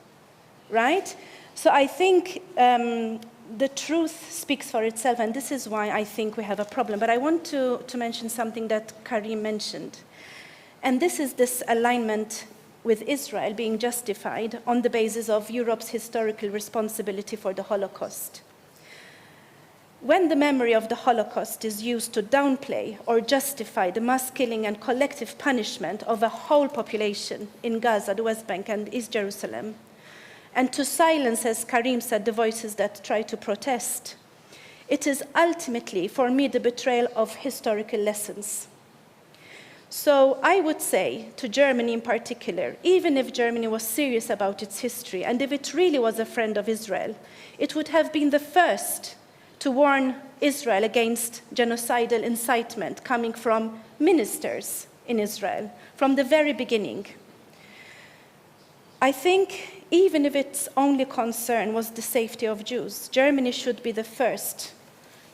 right? So I think the truth speaks for itself, and this is why I think we have a problem. But I want to mention something that Karim mentioned. And this is this alignment with Israel being justified on the basis of Europe's historical responsibility for the Holocaust. When the memory of the Holocaust is used to downplay or justify the mass killing and collective punishment of a whole population in Gaza, the West Bank, and East Jerusalem, and to silence, as Karim said, the voices that try to protest, it is ultimately, for me, the betrayal of historical lessons. So I would say to Germany in particular, even if Germany was serious about its history, and if it really was a friend of Israel, it would have been the first to warn Israel against genocidal incitement coming from ministers in Israel from the very beginning. I think even if its only concern was the safety of Jews, Germany should be the first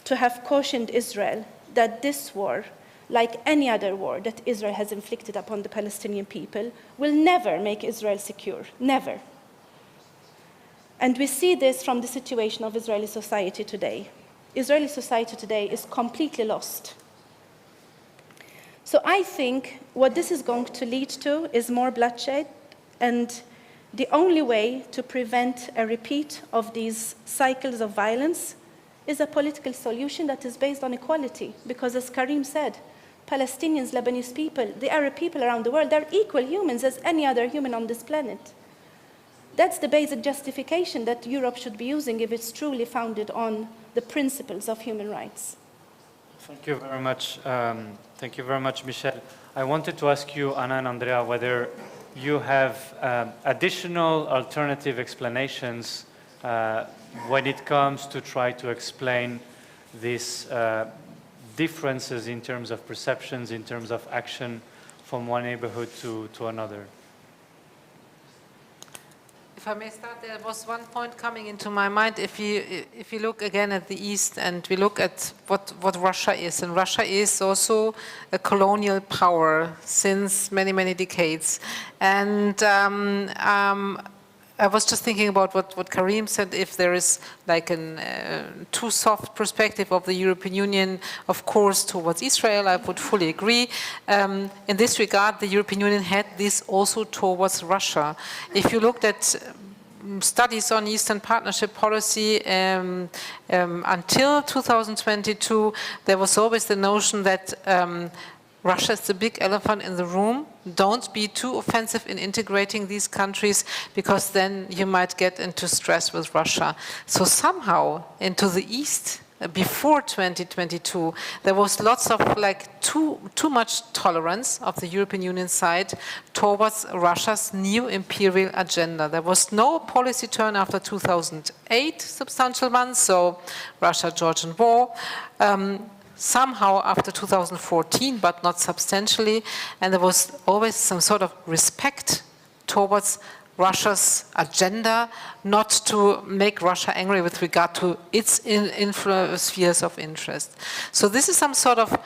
to have cautioned Israel that this war, like any other war that Israel has inflicted upon the Palestinian people, will never make Israel secure, never. And we see this from the situation of Israeli society today. Israeli society today is completely lost. So I think what this is going to lead to is more bloodshed, and the only way to prevent a repeat of these cycles of violence is a political solution that is based on equality. Because as Karim said, Palestinians, Lebanese people, the Arab people around the world, they're equal humans as any other human on this planet. That's the basic justification that Europe should be using if it's truly founded on the principles of human rights. Thank you very much. Thank you very much, Michelle. I wanted to ask you, Anna and Andrea, whether you have additional alternative explanations when it comes to try to explain these differences in terms of perceptions, in terms of action from one neighborhood to another. If I may start, there was one point coming into my mind. If you look again at the East and we look at what Russia is, and Russia is also a colonial power since many, many decades. And I was just thinking about what Karim said, if there is like a too soft perspective of the European Union, of course, towards Israel, I would fully agree. In this regard, the European Union had this also towards Russia. If you looked at studies on Eastern Partnership policy until 2022, there was always the notion that Russia is the big elephant in the room. Don't be too offensive in integrating these countries, because then you might get into stress with Russia. So somehow into the East, before 2022, there was lots of like too much tolerance of the European Union side towards Russia's new imperial agenda. There was no policy turn after 2008, substantial ones, so Russia-Georgian war. somehow after 2014, but not substantially, and there was always some sort of respect towards Russia's agenda, not to make Russia angry with regard to its spheres of interest. So this is some sort of,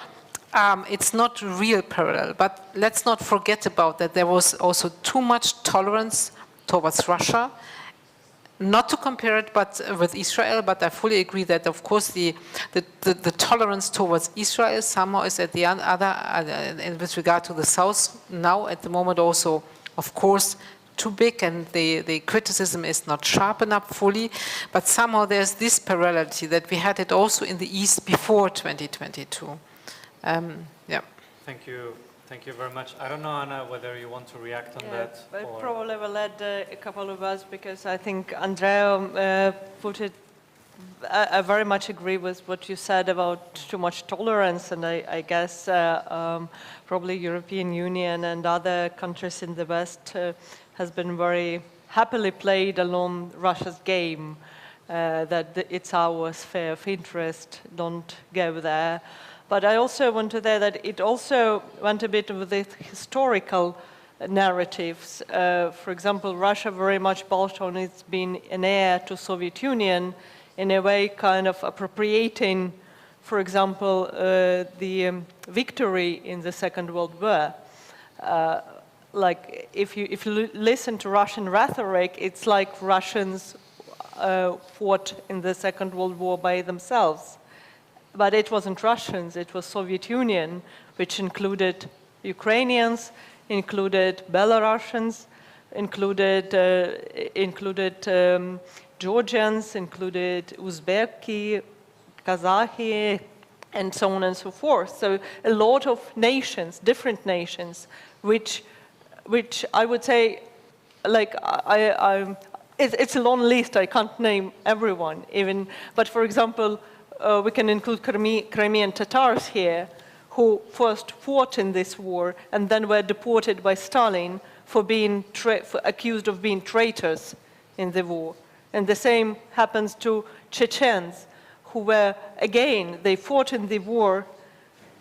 it's not real parallel, but let's not forget about that there was also too much tolerance towards Russia. Not to compare it but with Israel, but I fully agree that of course the tolerance towards Israel somehow is at the other, with regard to the South now at the moment also, of course, too big, and the criticism is not sharp enough fully, but somehow there's this parallelity that we had it also in the East before 2022. Yeah. Thank you. Thank you very much. I don't know, Anna, whether you want to react on that. I probably will add a couple of words because I think Andrea put it, I very much agree with what you said about too much tolerance, and I guess probably European Union and other countries in the West has been very happily played along Russia's game, that it's our sphere of interest, don't go there. But I also want to say that it also went a bit with the historical narratives. For example, Russia very much built on its being an heir to Soviet Union, in a way kind of appropriating, for example, the victory in the Second World War. Like if you listen to Russian rhetoric, it's like Russians fought in the Second World War by themselves. But it wasn't Russians, it was Soviet Union, which included Ukrainians, included Belarusians, included Georgians, included Uzbeki, Kazakhs, and so on and so forth. So a lot of nations, different nations, which I would say, like, it's a long list, I can't name everyone even, but for example, we can include Crimean Tatars here, who first fought in this war and then were deported by Stalin for being accused of being traitors in the war. And the same happens to Chechens, who were, again, they fought in the war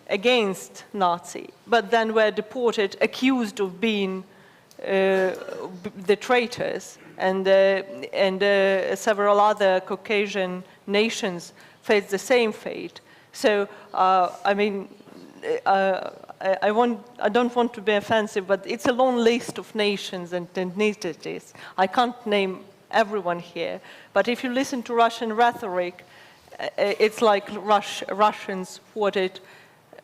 against Nazi, but then were deported, accused of being the traitors, and several other Caucasian nations faced the same fate. So, I mean, I don't want to be offensive, but it's a long list of nations and ethnicities. I can't name everyone here, but if you listen to Russian rhetoric, it's like Russians fought it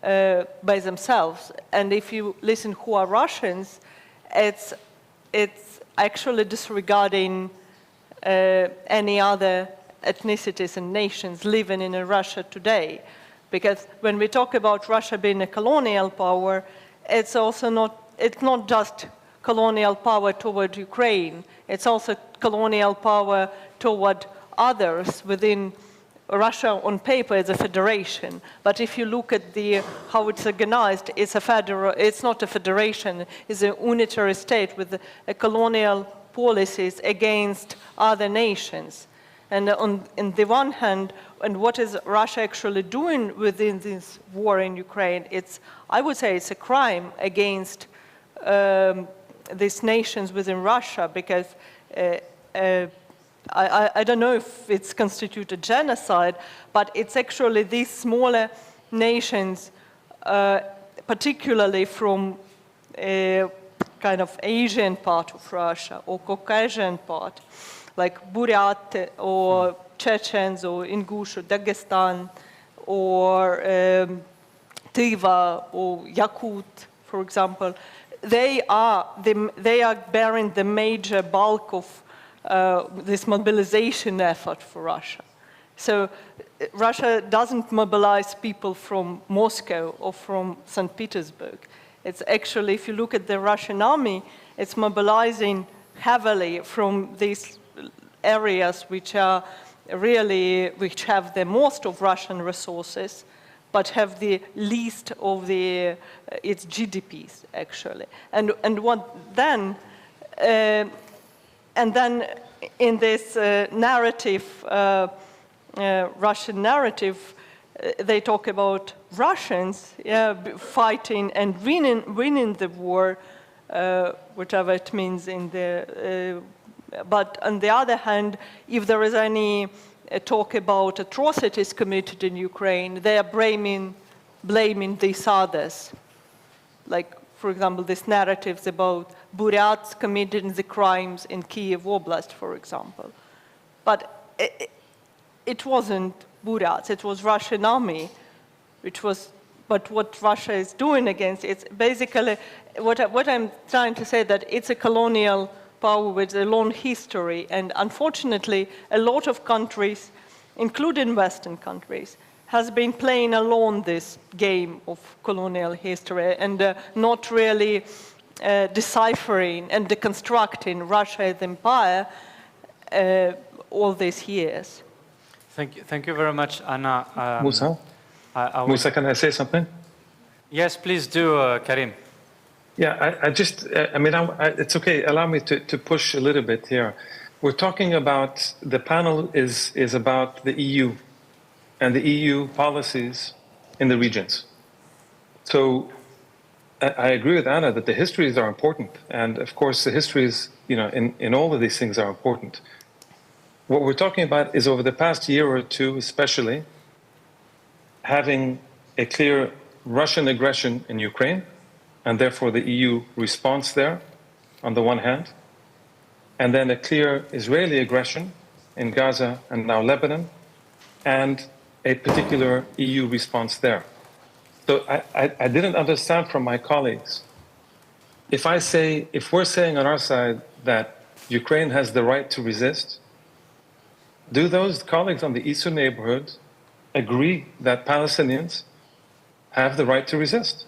by themselves. And if you listen who are Russians, it's actually disregarding any other ethnicities and nations living in Russia today. Because when we talk about Russia being a colonial power, it's not just colonial power toward Ukraine, it's also colonial power toward others within Russia. On paper is a federation, but if you look at how it's organized, it's not a federation, it's a unitary state with colonial policies against other nations. And on the one hand, and what is Russia actually doing within this war in Ukraine, I would say it's a crime against these nations within Russia, because I don't know if it's constituted genocide, but it's actually these smaller nations, particularly from a kind of Asian part of Russia or Caucasian part, like Buryat or Chechens or Ingush or Dagestan or Tiva or Yakut, for example. They are bearing the major bulk of this mobilization effort for Russia. So Russia doesn't mobilize people from Moscow or from St. Petersburg. It's actually, if you look at the Russian army, it's mobilizing heavily from these areas which have the most of Russian resources, but have the least of its GDPs actually. And then in this narrative, Russian narrative, they talk about Russians fighting and winning the war, whatever it means in the. But on the other hand, if there is any talk about atrocities committed in Ukraine, they are blaming these others. Like, for example, these narratives about Buryats committing the crimes in Kyiv Oblast, for example. But it wasn't Buryats, it was Russian army, but what Russia is doing against, it's basically, what I'm trying to say that it's a colonial power with a long history, and unfortunately, a lot of countries, including Western countries, has been playing along this game of colonial history and not really deciphering and deconstructing Russia as empire all these years. Thank you very much, Anna. Moussa? Moussa, can I say something? Yes, please do, Karim. Yeah, it's okay. Allow me to push a little bit here. We're talking about, the panel is about the EU and the EU policies in the regions. So I agree with Anna that the histories are important. And of course, the histories, in all of these things are important. What we're talking about is over the past year or two, especially, having a clear Russian aggression in Ukraine, and therefore the EU response there, on the one hand, and then a clear Israeli aggression in Gaza and now Lebanon, and a particular EU response there. So I didn't understand from my colleagues, if we're saying on our side that Ukraine has the right to resist, do those colleagues on the Eastern neighborhood agree that Palestinians have the right to resist?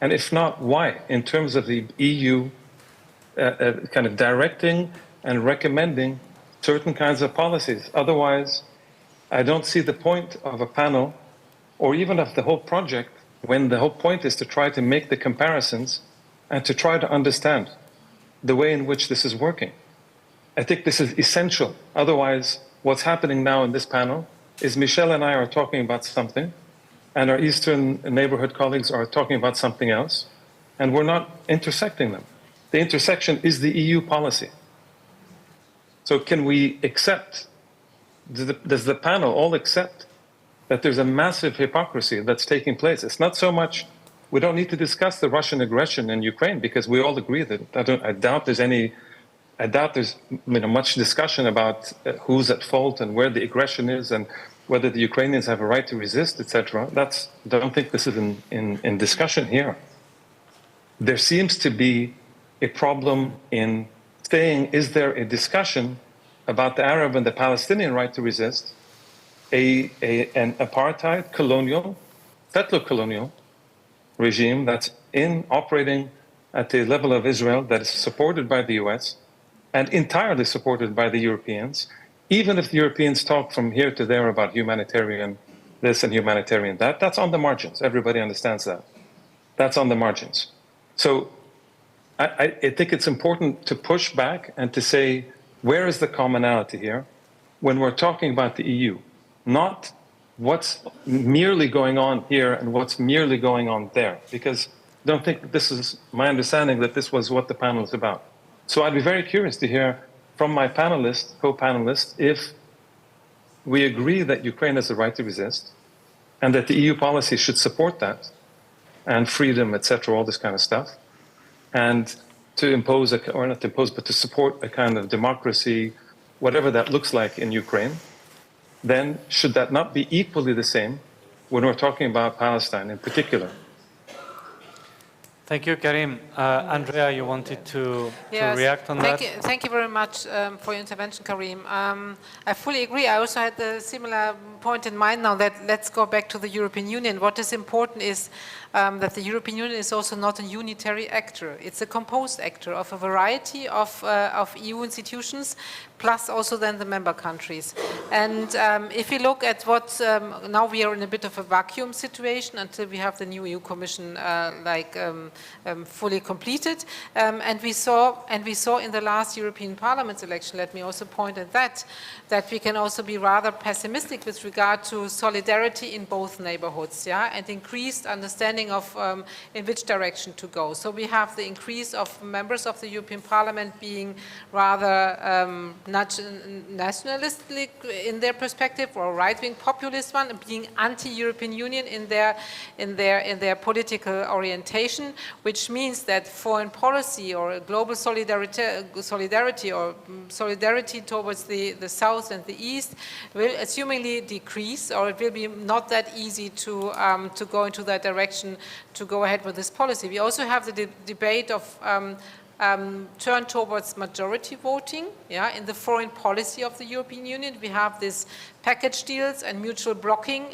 And if not, why? In terms of the EU kind of directing and recommending certain kinds of policies. Otherwise, I don't see the point of a panel or even of the whole project when the whole point is to try to make the comparisons and to try to understand the way in which this is working. I think this is essential. Otherwise, what's happening now in this panel is Michelle and I are talking about something, and our Eastern neighborhood colleagues are talking about something else, and we're not intersecting them. The intersection is the EU policy. So can we accept, does the panel all accept that there's a massive hypocrisy that's taking place? It's not so much, we don't need to discuss the Russian aggression in Ukraine because we all agree that, I doubt there's much discussion about who's at fault and where the aggression is and whether the Ukrainians have a right to resist, etc. I don't think this is in discussion here. There seems to be a problem in saying, is there a discussion about the Arab and the Palestinian right to resist an apartheid colonial, settler colonial regime that's operating at the level of Israel, that is supported by the US and entirely supported by the Europeans, even if the Europeans talk from here to there about humanitarian this and humanitarian that, that's on the margins. Everybody understands that. That's on the margins. So I think it's important to push back and to say, where is the commonality here when we're talking about the EU? Not what's merely going on here and what's merely going on there. Because I don't think this is my understanding that this was what the panel is about. So I'd be very curious to hear from my co-panelists, if we agree that Ukraine has the right to resist and that the EU policy should support that and freedom, etc., all this kind of stuff, and to impose, or not to impose, but to support a kind of democracy, whatever that looks like in Ukraine, then should that not be equally the same when we're talking about Palestine in particular? Thank you, Karim. Andrea, you wanted to react on that? Thank you very much for your intervention, Karim. I fully agree. I also had a similar point in mind now that let's go back to the European Union. What is important is that the European Union is also not a unitary actor. It's a composed actor of a variety of EU institutions, plus also then the member countries. And if you look at what, now we are in a bit of a vacuum situation until we have the new EU Commission fully completed. And we saw in the last European Parliament election, let me also point at that we can also be rather pessimistic with regard to solidarity in both neighborhoods, yeah, and increased understanding of in which direction to go. So we have the increase of members of the European Parliament being rather nationalistic in their perspective, or right-wing populist one, being anti-European Union in their political orientation, which means that foreign policy or global solidarity or solidarity towards the South and the East will assumingly decrease, or it will be not that easy to go into that direction, to go ahead with this policy. We also have the debate of turn towards majority voting, yeah, in the foreign policy of the European Union. We have this package deals and mutual blocking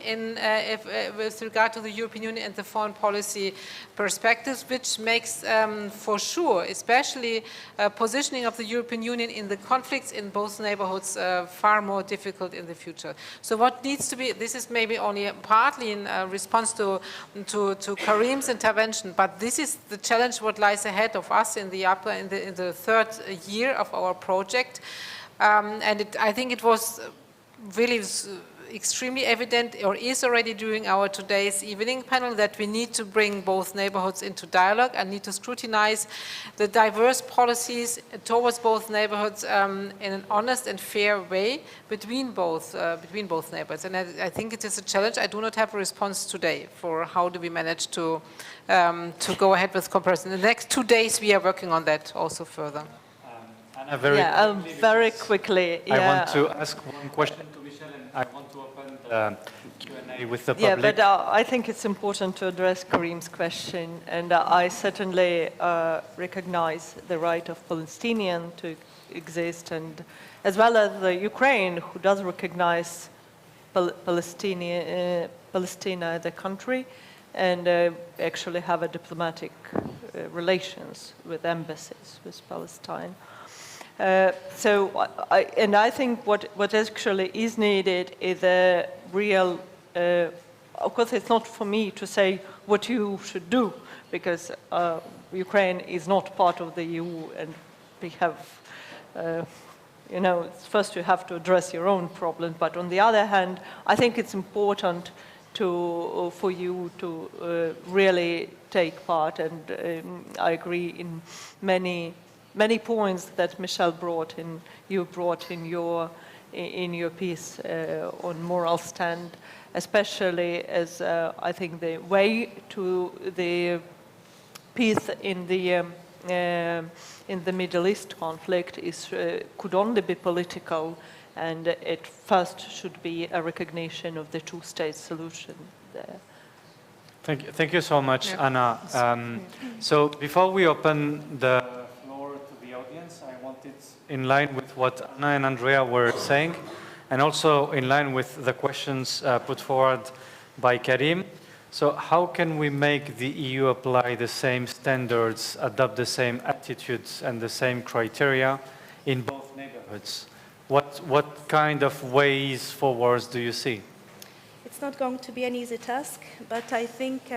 with regard to the European Union and the foreign policy perspectives, which makes for sure, especially positioning of the European Union in the conflicts in both neighborhoods far more difficult in the future. So what needs to be, this is maybe only partly in response to Karim's intervention, but this is the challenge what lies ahead of us in the third year of our project. I think it was really extremely evident, or is already during our today's evening panel, that we need to bring both neighborhoods into dialogue and need to scrutinize the diverse policies towards both neighborhoods in an honest and fair way between both neighbors. And I think it is a challenge. I do not have a response today for how do we manage to go ahead with comparison. In the next 2 days we are working on that also further. Anna, very quickly. I want to ask one question to Michel, and I want to open the Q&A with the public. Yeah, but I think it's important to address Karim's question, and I certainly recognize the right of Palestinians to exist, and as well as the Ukraine, who does recognize Palestine as a country, and actually have a diplomatic relations with embassies with Palestine. I think what actually is needed is a real, of course it's not for me to say what you should do, because Ukraine is not part of the EU, and we have, first you have to address your own problem, but on the other hand, I think it's important for you to really take part, and I agree in many points that Michel you brought in your piece on moral stand, especially as I think the way to the peace in the Middle East conflict could only be political, and it first should be a recognition of the two-state solution there. Thank you so much, yeah. Anna. So before we open the I wanted, in line with what Anna and Andrea were saying, and also in line with the questions put forward by Karim. So how can we make the EU apply the same standards, adopt the same attitudes and the same criteria in both neighborhoods? What kind of ways forwards do you see? It's not going to be an easy task, but I think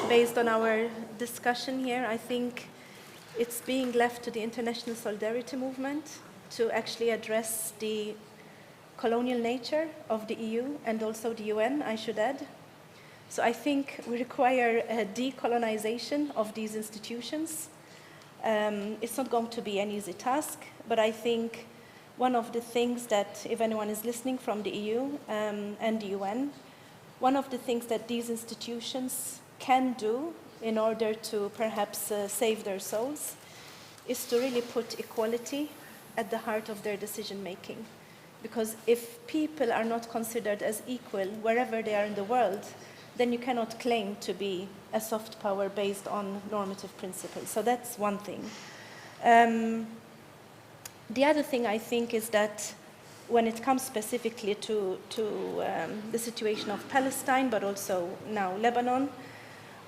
based on our discussion here, I think it's being left to the international solidarity movement to actually address the colonial nature of the EU and also the UN, I should add. So I think we require a decolonization of these institutions. It's not going to be an easy task, but I think one of the things that, if anyone is listening from the EU and the UN, one of the things that these institutions can do in order to perhaps save their souls, is to really put equality at the heart of their decision-making. Because if people are not considered as equal wherever they are in the world, then you cannot claim to be a soft power based on normative principles. So that's one thing. The other thing I think is that when it comes specifically to the situation of Palestine, but also now Lebanon,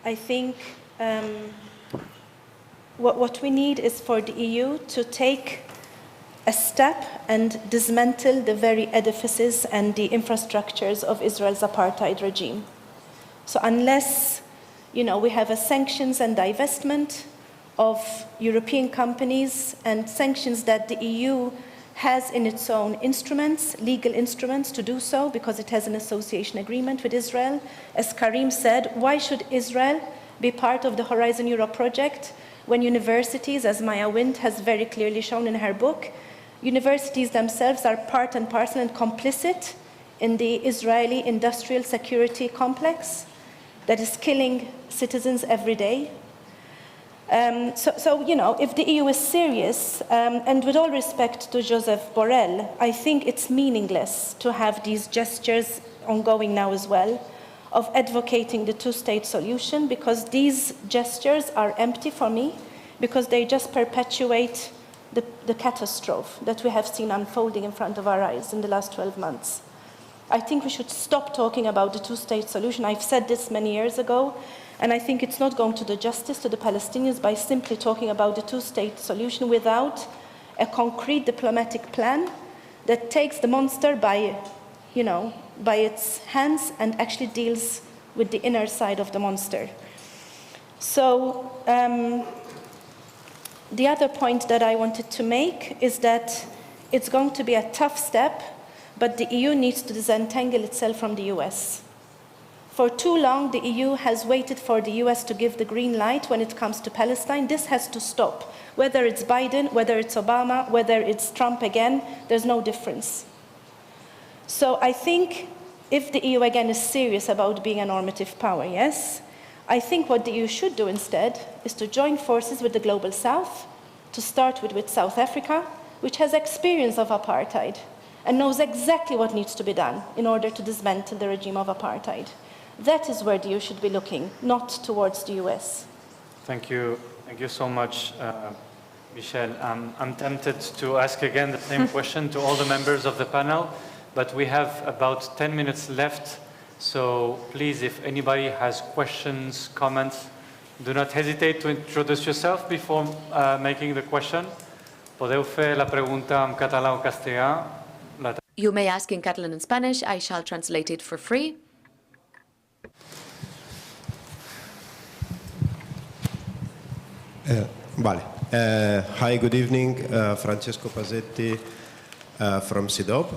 I think what we need is for the EU to take a step and dismantle the very edifices and the infrastructures of Israel's apartheid regime. So unless, we have a sanctions and divestment of European companies and sanctions that the EU has in its own instruments, legal instruments to do so, because it has an association agreement with Israel. As Karim said, why should Israel be part of the Horizon Europe project when universities, as Maya Wind has very clearly shown in her book, universities themselves are part and parcel and complicit in the Israeli industrial security complex that is killing citizens every day. If the EU is serious, and with all respect to Joseph Borrell, I think it's meaningless to have these gestures ongoing now as well of advocating the two-state solution, because these gestures are empty for me, because they just perpetuate the catastrophe that we have seen unfolding in front of our eyes in the last 12 months. I think we should stop talking about the two-state solution. I've said this many years ago, and I think it's not going to do justice to the Palestinians by simply talking about the two-state solution without a concrete diplomatic plan that takes the monster by its hands and actually deals with the inner side of the monster. So, the other point that I wanted to make is that it's going to be a tough step, but the EU needs to disentangle itself from the US. For too long, the EU has waited for the US to give the green light when it comes to Palestine. This has to stop. Whether it's Biden, whether it's Obama, whether it's Trump again, there's no difference. So I think if the EU again is serious about being a normative power, yes, I think what the EU should do instead is to join forces with the Global South, to start with South Africa, which has experience of apartheid and knows exactly what needs to be done in order to dismantle the regime of apartheid. That is where the EU should be looking, not towards the US. Thank you. Thank you so much, Michelle. I'm tempted to ask again the same question to all the members of the panel, but we have about 10 minutes left. So please, if anybody has questions, comments, do not hesitate to introduce yourself before making the question. Podeu fer la pregunta en català o castellà. You may ask in Catalan and Spanish. I shall translate it for free. Hi, good evening. Francesco Pasetti from CIDOB.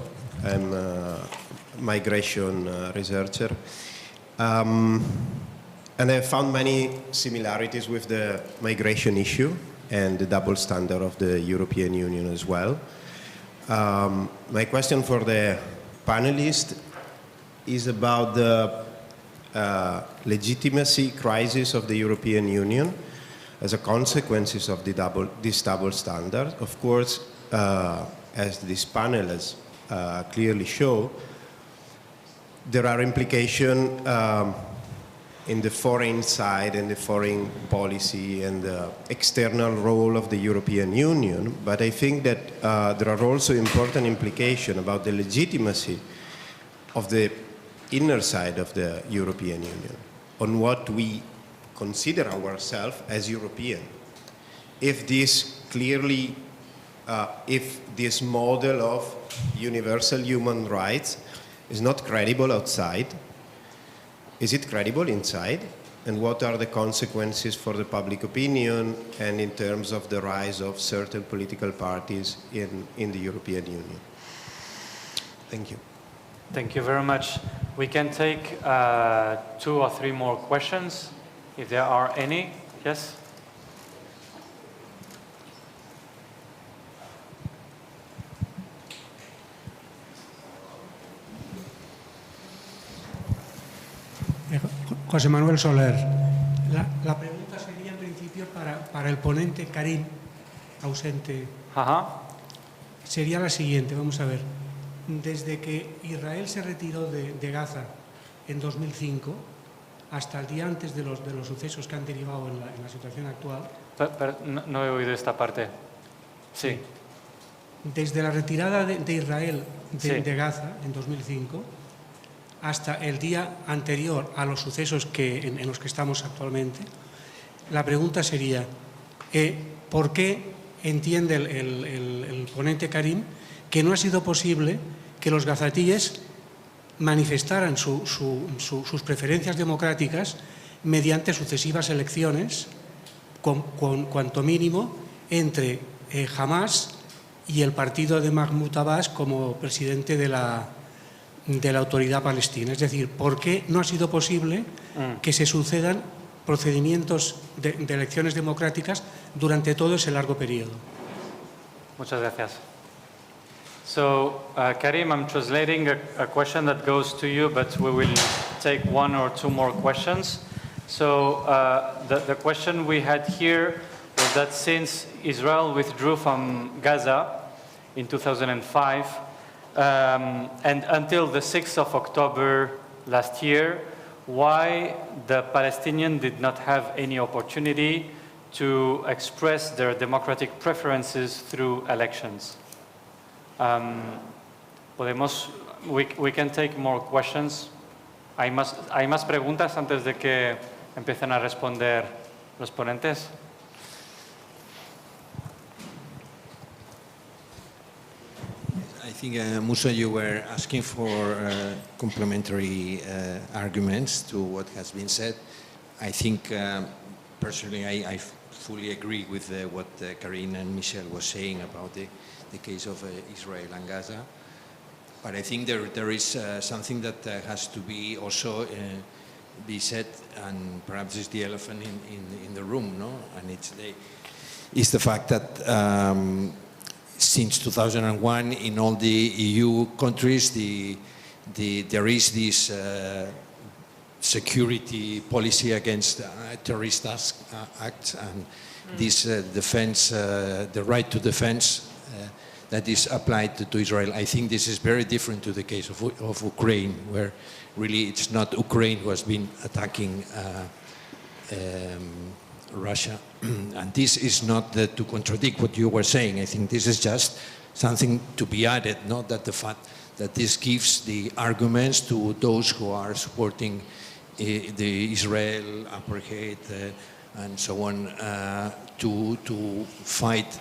I'm a migration researcher. And I found many similarities with the migration issue and the double standard of the European Union as well. My question for the panelists is about the legitimacy crisis of the European Union as a consequence of this double standard. Of course, as this panel has clearly shown, there are implications in the foreign side and the foreign policy and the external role of the European Union, but I think that there are also important implications about the legitimacy of the inner side of the European Union, on what we consider ourselves as European. If this clearly, if this model of universal human rights is not credible outside, is it credible inside? And what are the consequences for the public opinion and in terms of the rise of certain political parties in the European Union? Thank you. Thank you very much. We can take 2 or 3 more questions, if there are any. Yes? José Manuel Soler. La pregunta sería en principio para el ponente Karim, ausente. Sería la siguiente, vamos a ver. Desde que Israel se retiró de Gaza en 2005 hasta el día antes de los sucesos que han derivado en la situación actual. No he oído esta parte. Sí. Desde la retirada de Israel de Gaza en 2005 hasta el día anterior a los sucesos en los que estamos actualmente, la pregunta sería, ¿por qué entiende el ponente Karim que no ha sido posible que los gazatíes manifestaran sus preferencias democráticas mediante sucesivas elecciones, cuanto mínimo, entre Hamas y el partido de Mahmoud Abbas como presidente de la autoridad palestina? Es decir, ¿por qué no ha sido posible que se sucedan procedimientos de elecciones democráticas durante todo ese largo periodo? Muchas gracias. So, Karim, I'm translating a question that goes to you, but we will take one or two more questions. So, the question we had here was that since Israel withdrew from Gaza in 2005, and until the 6th of October last year, why the Palestinians did not have any opportunity to express their democratic preferences through elections. We can take more questions. ¿Hay más preguntas antes de que empiecen a responder los ponentes? I think, Moussa, you were asking for complementary arguments to what has been said. I think, personally, I fully agree with what Karim and Michel was saying about the case of Israel and Gaza. But I think there is something that has to be also be said, and perhaps it's the elephant in the room, no? And it's the fact that since 2001, in all the EU countries, there is this security policy against terrorist acts, and this defense, the right to defense, that is applied to Israel. I think this is very different to the case of Ukraine, where really it's not Ukraine who has been attacking Russia. And this is not to contradict what you were saying. I think this is just something to be added, not that the fact that this gives the arguments to those who are supporting the Israel apartheid and so on to fight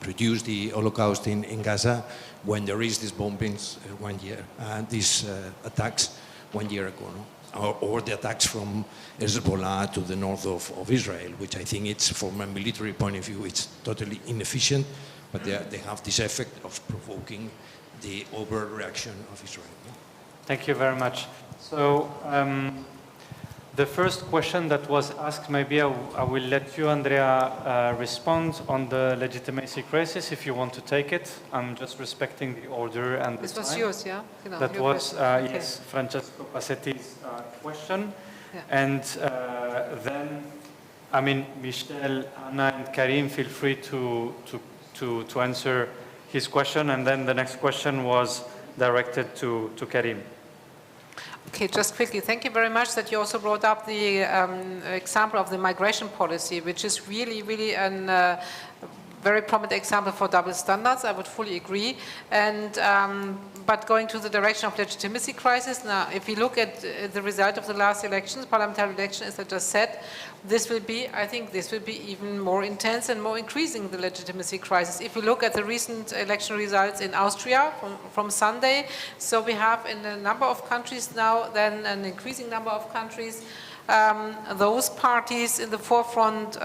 produce the Holocaust in Gaza when there is these bombings 1 year, these attacks 1 year ago, no? Or the attacks from Hezbollah to the north of Israel, which I think it's, from a military point of view, it's totally inefficient, but they have this effect of provoking the overreaction of Israel. No? Thank you very much. So, the first question that was asked, maybe I will let you, Andrea, respond on the legitimacy crisis if you want to take it. I'm just respecting the order and the This time. was yours, yeah? That was, yes, Francesco Passetti's question. Yeah. And then, I mean, Michel, Anna, and Karim, feel free to answer his question. And then the next question was directed to Karim. Okay, just quickly, thank you very much that you also brought up the example of the migration policy, which is really, really a very prominent example for double standards. I would fully agree. And but going to the direction of legitimacy crisis, now, if you look at the result of the last elections, parliamentary election, as I just said, I think this will be even more intense and more increasing the legitimacy crisis. If you look at the recent election results in Austria from Sunday, so we have in a number of countries now, then an increasing number of countries, those parties in the forefront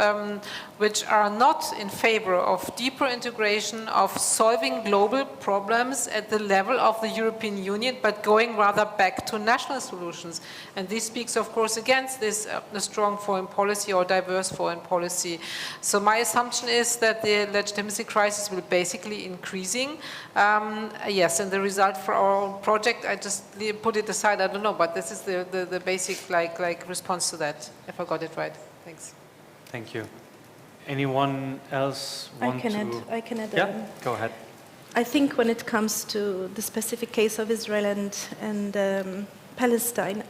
which are not in favor of deeper integration, of solving global problems at the level of the European Union, but going rather back to national solutions. And this speaks, of course, against this strong foreign policy or diverse foreign policy. So my assumption is that the legitimacy crisis will basically increasing. Yes, and the result for our project, I just put it aside, I don't know, but this is the basic like response to that, if I got it right. Thanks. Thank you. Anyone else want to? I can add. Yeah, go ahead. I think when it comes to the specific case of Israel and Palestine,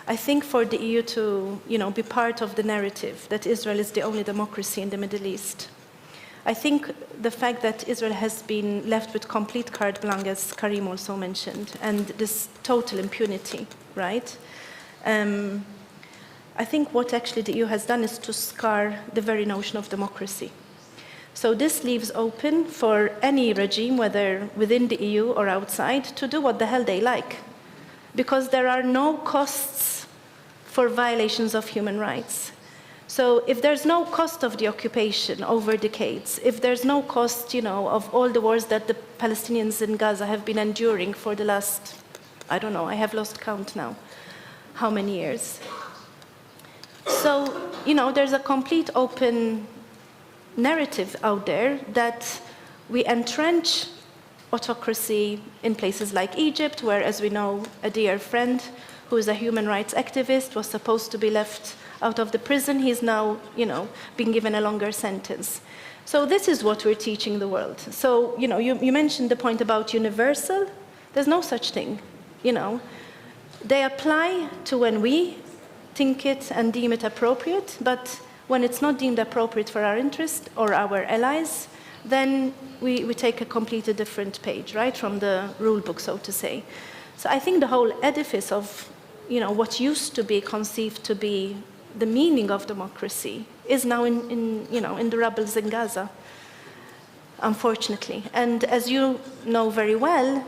I think for the EU to be part of the narrative that Israel is the only democracy in the Middle East, I think the fact that Israel has been left with complete carte blanche, as Karim also mentioned, and this total impunity, right? I think what actually the EU has done is to scar the very notion of democracy. So this leaves open for any regime, whether within the EU or outside, to do what the hell they like. Because there are no costs for violations of human rights. So if there's no cost of the occupation over decades, if there's no cost, of all the wars that the Palestinians in Gaza have been enduring for the last, I don't know, I have lost count now, how many years. So, there's a complete open narrative out there that we entrench autocracy in places like Egypt, where, as we know, a dear friend who is a human rights activist was supposed to be left out of the prison. He's now, being given a longer sentence. So this is what we're teaching the world. So, you mentioned the point about universal. There's no such thing, They apply to when we think it and deem it appropriate, but when it's not deemed appropriate for our interest or our allies, then we take a completely different page, right, from the rule book, so to say. So I think the whole edifice of, what used to be conceived to be the meaning of democracy is now in the rubbles in Gaza, unfortunately. And as you know very well,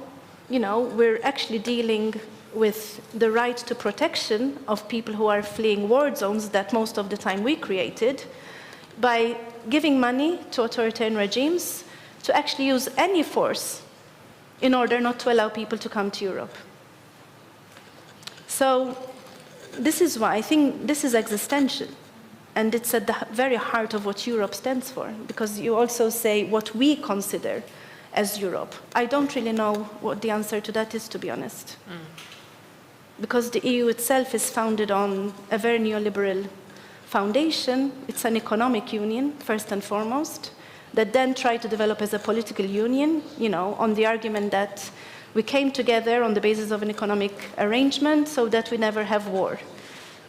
we're actually dealing with the right to protection of people who are fleeing war zones that most of the time we created by giving money to authoritarian regimes to actually use any force in order not to allow people to come to Europe. So this is why I think this is existential, and it's at the very heart of what Europe stands for, because you also say what we consider as Europe. I don't really know what the answer to that is, to be honest. Because the EU itself is founded on a very neoliberal foundation. It's an economic union, first and foremost, that then tried to develop as a political union, on the argument that we came together on the basis of an economic arrangement so that we never have war.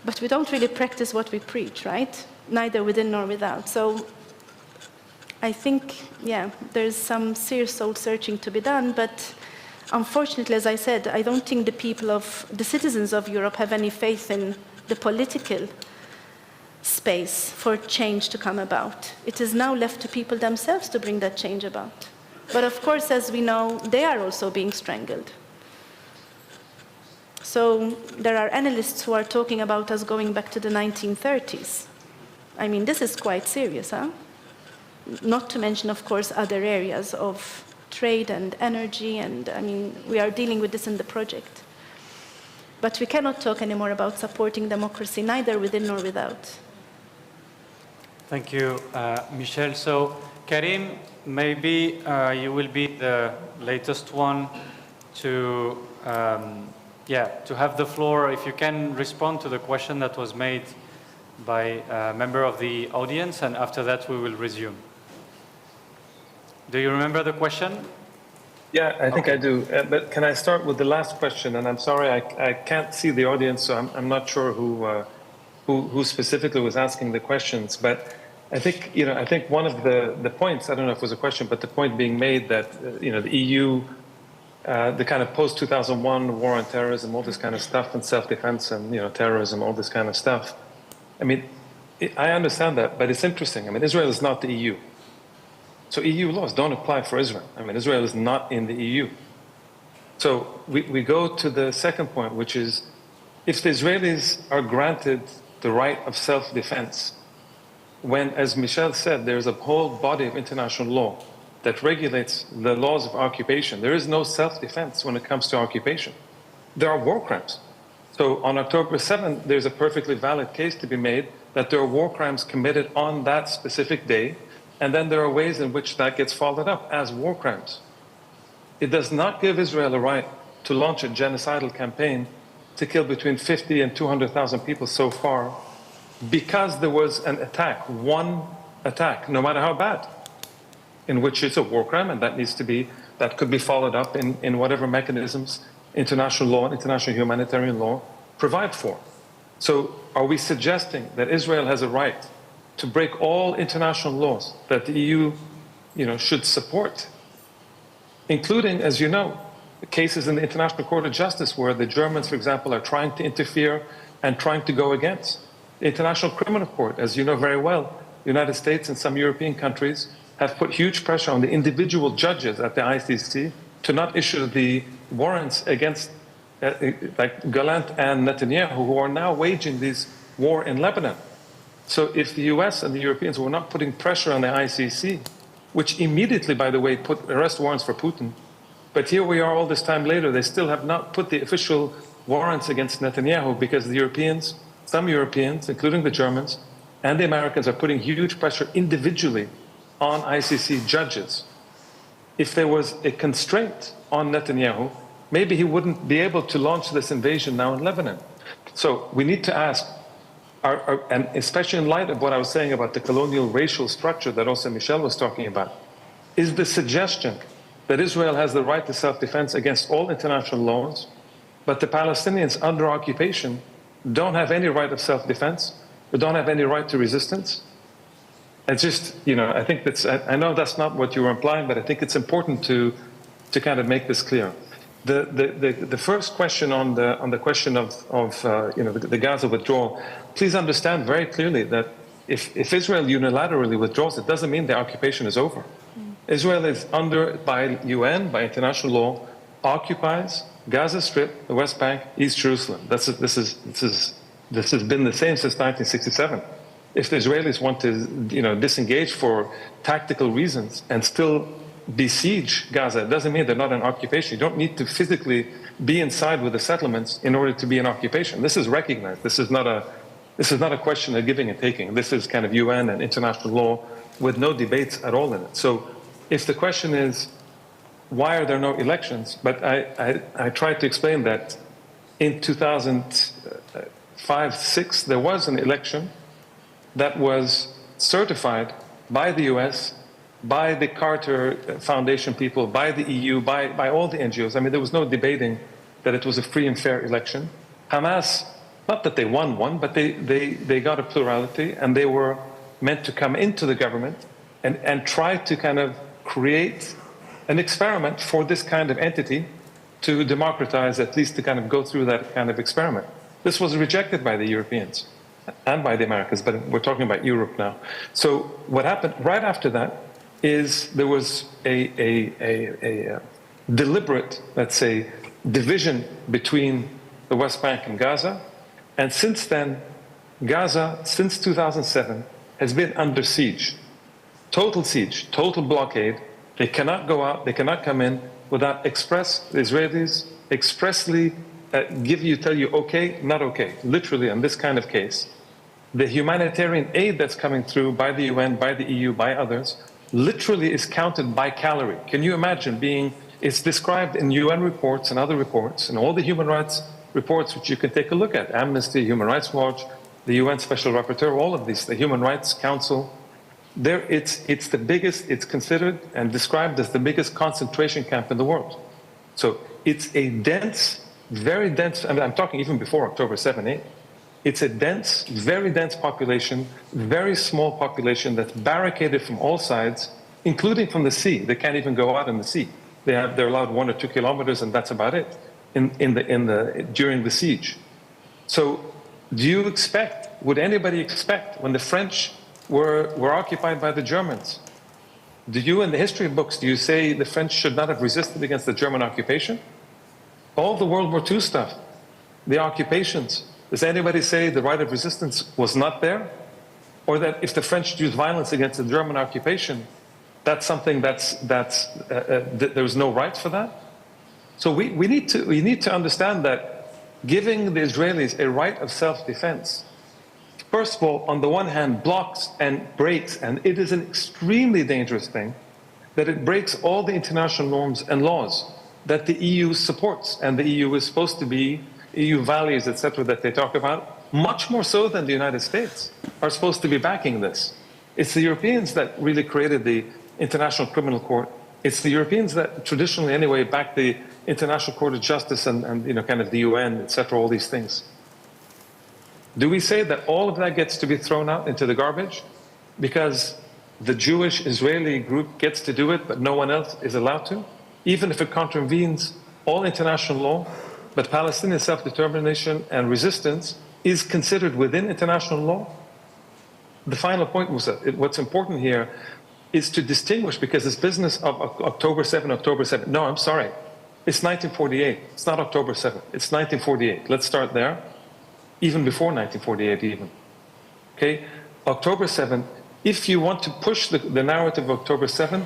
But we don't really practice what we preach, right? Neither within nor without. So I think, there's some serious soul searching to be done, but unfortunately, as I said, I don't think the citizens of Europe have any faith in the political space for change to come about. It is now left to people themselves to bring that change about. But of course, as we know, they are also being strangled. So there are analysts who are talking about us going back to the 1930s. I mean, this is quite serious, huh? Not to mention, of course, other areas of trade and energy, and we are dealing with this in the project. But we cannot talk anymore about supporting democracy, neither within nor without. Thank you, Michelle. So, Karim, maybe you will be the latest one to have the floor. If you can respond to the question that was made by a member of the audience, and after that we will resume. Do you remember the question? Yeah, I think I do. But can I start with the last question? And I'm sorry, I can't see the audience, so I'm not sure who specifically was asking the questions. But I think one of the points, I don't know if it was a question, but the point being made that the EU, the kind of post-2001 war on terrorism, all this kind of stuff, and self-defense and terrorism, all this kind of stuff. I understand that, but it's interesting. Israel is not the EU. So EU laws don't apply for Israel. Israel is not in the EU. So we go to the second point, which is, if the Israelis are granted the right of self-defense, when, as Michel said, there's a whole body of international law that regulates the laws of occupation, there is no self-defense when it comes to occupation. There are war crimes. So on October 7th, there's a perfectly valid case to be made that there are war crimes committed on that specific day, and then there are ways in which that gets followed up as war crimes. It does not give Israel a right to launch a genocidal campaign to kill between 50 and 200,000 people so far because there was an attack, one attack, no matter how bad, in which it's a war crime, and that could be followed up in whatever mechanisms international law and international humanitarian law provide for. So are we suggesting that Israel has a right to break all international laws that the EU should support, including, as you know, cases in the International Court of Justice where the Germans, for example, are trying to interfere and trying to go against. The International Criminal Court, as you know very well, the United States and some European countries have put huge pressure on the individual judges at the ICC to not issue the warrants against like Gallant and Netanyahu, who are now waging this war in Lebanon. So if the US and the Europeans were not putting pressure on the ICC, which immediately, by the way, put arrest warrants for Putin, but here we are all this time later, they still have not put the official warrants against Netanyahu because the Europeans, some Europeans, including the Germans, and the Americans are putting huge pressure individually on ICC judges. If there was a constraint on Netanyahu, maybe he wouldn't be able to launch this invasion now in Lebanon. So we need to ask, and especially in light of what I was saying about the colonial racial structure that also Michel was talking about, is the suggestion that Israel has the right to self-defense against all international laws, but the Palestinians under occupation don't have any right of self-defense, but don't have any right to resistance. It's just, I think that's, I know that's not what you were implying, but I think it's important to kind of make this clear. The first question on the question of the Gaza withdrawal, please understand very clearly that if Israel unilaterally withdraws, it doesn't mean the occupation is over. Israel is by UN, by international law, occupies Gaza Strip, the West Bank, East Jerusalem. This has been the same since 1967. If the Israelis want to, disengage for tactical reasons and still besiege Gaza, it doesn't mean they're not in occupation. You don't need to physically be inside with the settlements in order to be in occupation. This is recognized. This is not a question of giving and taking. This is kind of UN and international law with no debates at all in it. So if the question is, why are there no elections? But I tried to explain that in 2005-06, there was an election that was certified by the US, by the Carter Foundation people, by the EU, by all the NGOs. I mean, there was no debating that it was a free and fair election. Hamas, not that they won one, but they got a plurality, and they were meant to come into the government and try to kind of create an experiment for this kind of entity to democratize, at least to kind of go through that kind of experiment. This was rejected by the Europeans and by the Americans, but we're talking about Europe now. So what happened right after that is there was a deliberate, let's say, division between the West Bank and Gaza. And since then, Gaza, since 2007, has been under siege. Total siege, total blockade. They cannot go out, they cannot come in without the Israelis expressly tell you, okay, not okay. Literally, in this kind of case, the humanitarian aid that's coming through by the UN, by the EU, by others, literally is counted by calorie. Can you imagine it's described in UN reports and other reports, and all the human rights reports which you can take a look at, Amnesty, Human Rights Watch, the UN Special Rapporteur, all of these, the Human Rights Council. It's the biggest, it's considered and described as the biggest concentration camp in the world. So it's a dense, very dense, I mean, I'm talking even before October 7, 8. It's a dense, very dense population, very small population that's barricaded from all sides, including from the sea. They can't even go out in the sea. They're allowed 1 or 2 kilometers, and that's about it during the siege. So would anybody expect, when the French were occupied by the Germans, in the history books, do you say the French should not have resisted against the German occupation? All the World War II stuff, the occupations, does anybody say the right of resistance was not there? Or that if the French used violence against the German occupation, that's something there was no right for that? So we need to understand that giving the Israelis a right of self-defense, first of all, on the one hand, blocks and breaks, and it is an extremely dangerous thing, that it breaks all the international norms and laws that the EU supports, and the EU is supposed to be, EU values, etc., that they talk about, much more so than the United States, are supposed to be backing this. It's the Europeans that really created the International Criminal Court. It's the Europeans that traditionally, anyway, back the International Court of Justice and kind of the UN, etc., all these things. Do we say that all of that gets to be thrown out into the garbage? Because the Jewish Israeli group gets to do it, but no one else is allowed to, even if it contravenes all international law. But Palestinian self-determination and resistance is considered within international law. The final point, Moussa, what's important here is to distinguish, because this business of October 7, no, I'm sorry. It's 1948. It's not October 7. It's 1948. Let's start there. Even before 1948, even. Okay? October 7, if you want to push the narrative of October 7,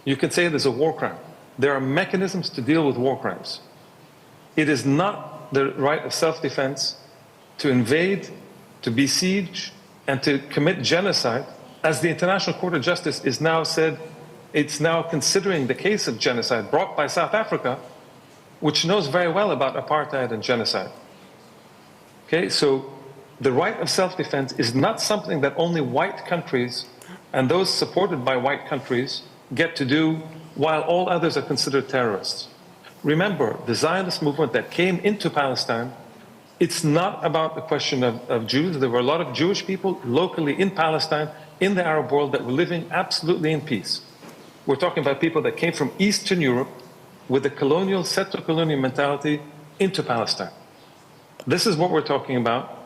you can say there's a war crime. There are mechanisms to deal with war crimes. It is not the right of self-defense to invade, to besiege, and to commit genocide, as the International Court of Justice is now said, it's now considering the case of genocide brought by South Africa, which knows very well about apartheid and genocide. Okay, so the right of self-defense is not something that only white countries and those supported by white countries get to do, while all others are considered terrorists. Remember, the Zionist movement that came into Palestine, it's not about the question of Jews. There were a lot of Jewish people locally in Palestine, in the Arab world, that were living absolutely in peace. We're talking about people that came from Eastern Europe with the colonial, settler-colonial mentality into Palestine. This is what we're talking about.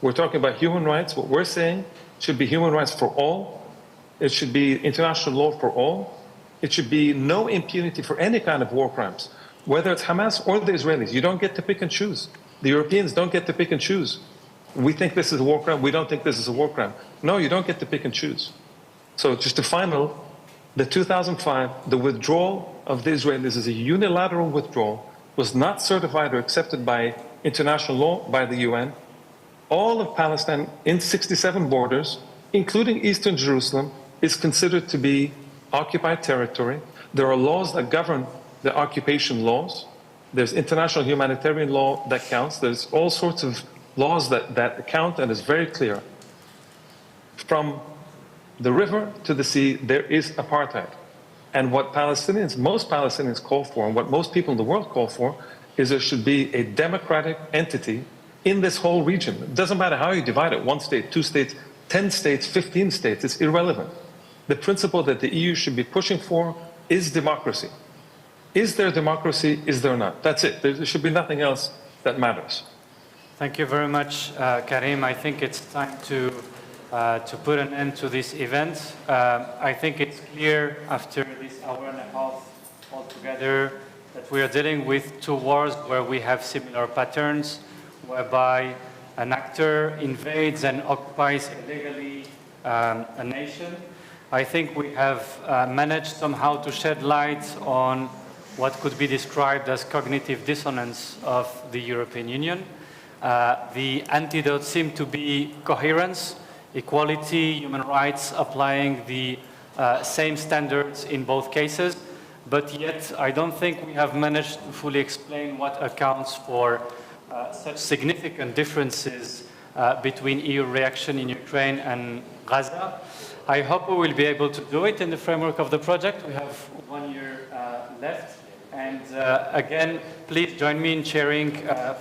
We're talking about human rights. What we're saying should be human rights for all. It should be international law for all. It should be no impunity for any kind of war crimes, whether it's Hamas or the Israelis. You don't get to pick and choose. The Europeans don't get to pick and choose. We think this is a war crime. We don't think this is a war crime. No, you don't get to pick and choose. So just to final, the 2005, the withdrawal of the Israelis is a unilateral withdrawal, was not certified or accepted by international law, by the UN. All of Palestine in 67 borders, including Eastern Jerusalem, is considered to be occupied territory. There are laws that govern the occupation laws. There's international humanitarian law that counts. There's all sorts of laws that count, and is very clear. From the river to the sea, there is apartheid. And what Palestinians, most Palestinians call for, and what most people in the world call for, is there should be a democratic entity in this whole region. It doesn't matter how you divide it, 1 state, 2 states, 10 states, 15 states, it's irrelevant. The principle that the EU should be pushing for is democracy. Is there democracy? Is there not? That's it. There should be nothing else that matters. Thank you very much, Karim. I think it's time to put an end to this event. I think it's clear after this hour and a half altogether that we are dealing with two wars where we have similar patterns, whereby an actor invades and occupies illegally a nation. I think we have managed somehow to shed light on what could be described as cognitive dissonance of the European Union. The antidotes seem to be coherence, equality, human rights, applying the same standards in both cases. But yet, I don't think we have managed to fully explain what accounts for such significant differences between EU reaction in Ukraine and Gaza. I hope we will be able to do it in the framework of the project. We have 1 year left. And again, please join me in cheering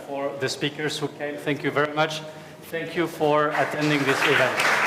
for the speakers who came. Thank you very much. Thank you for attending this event.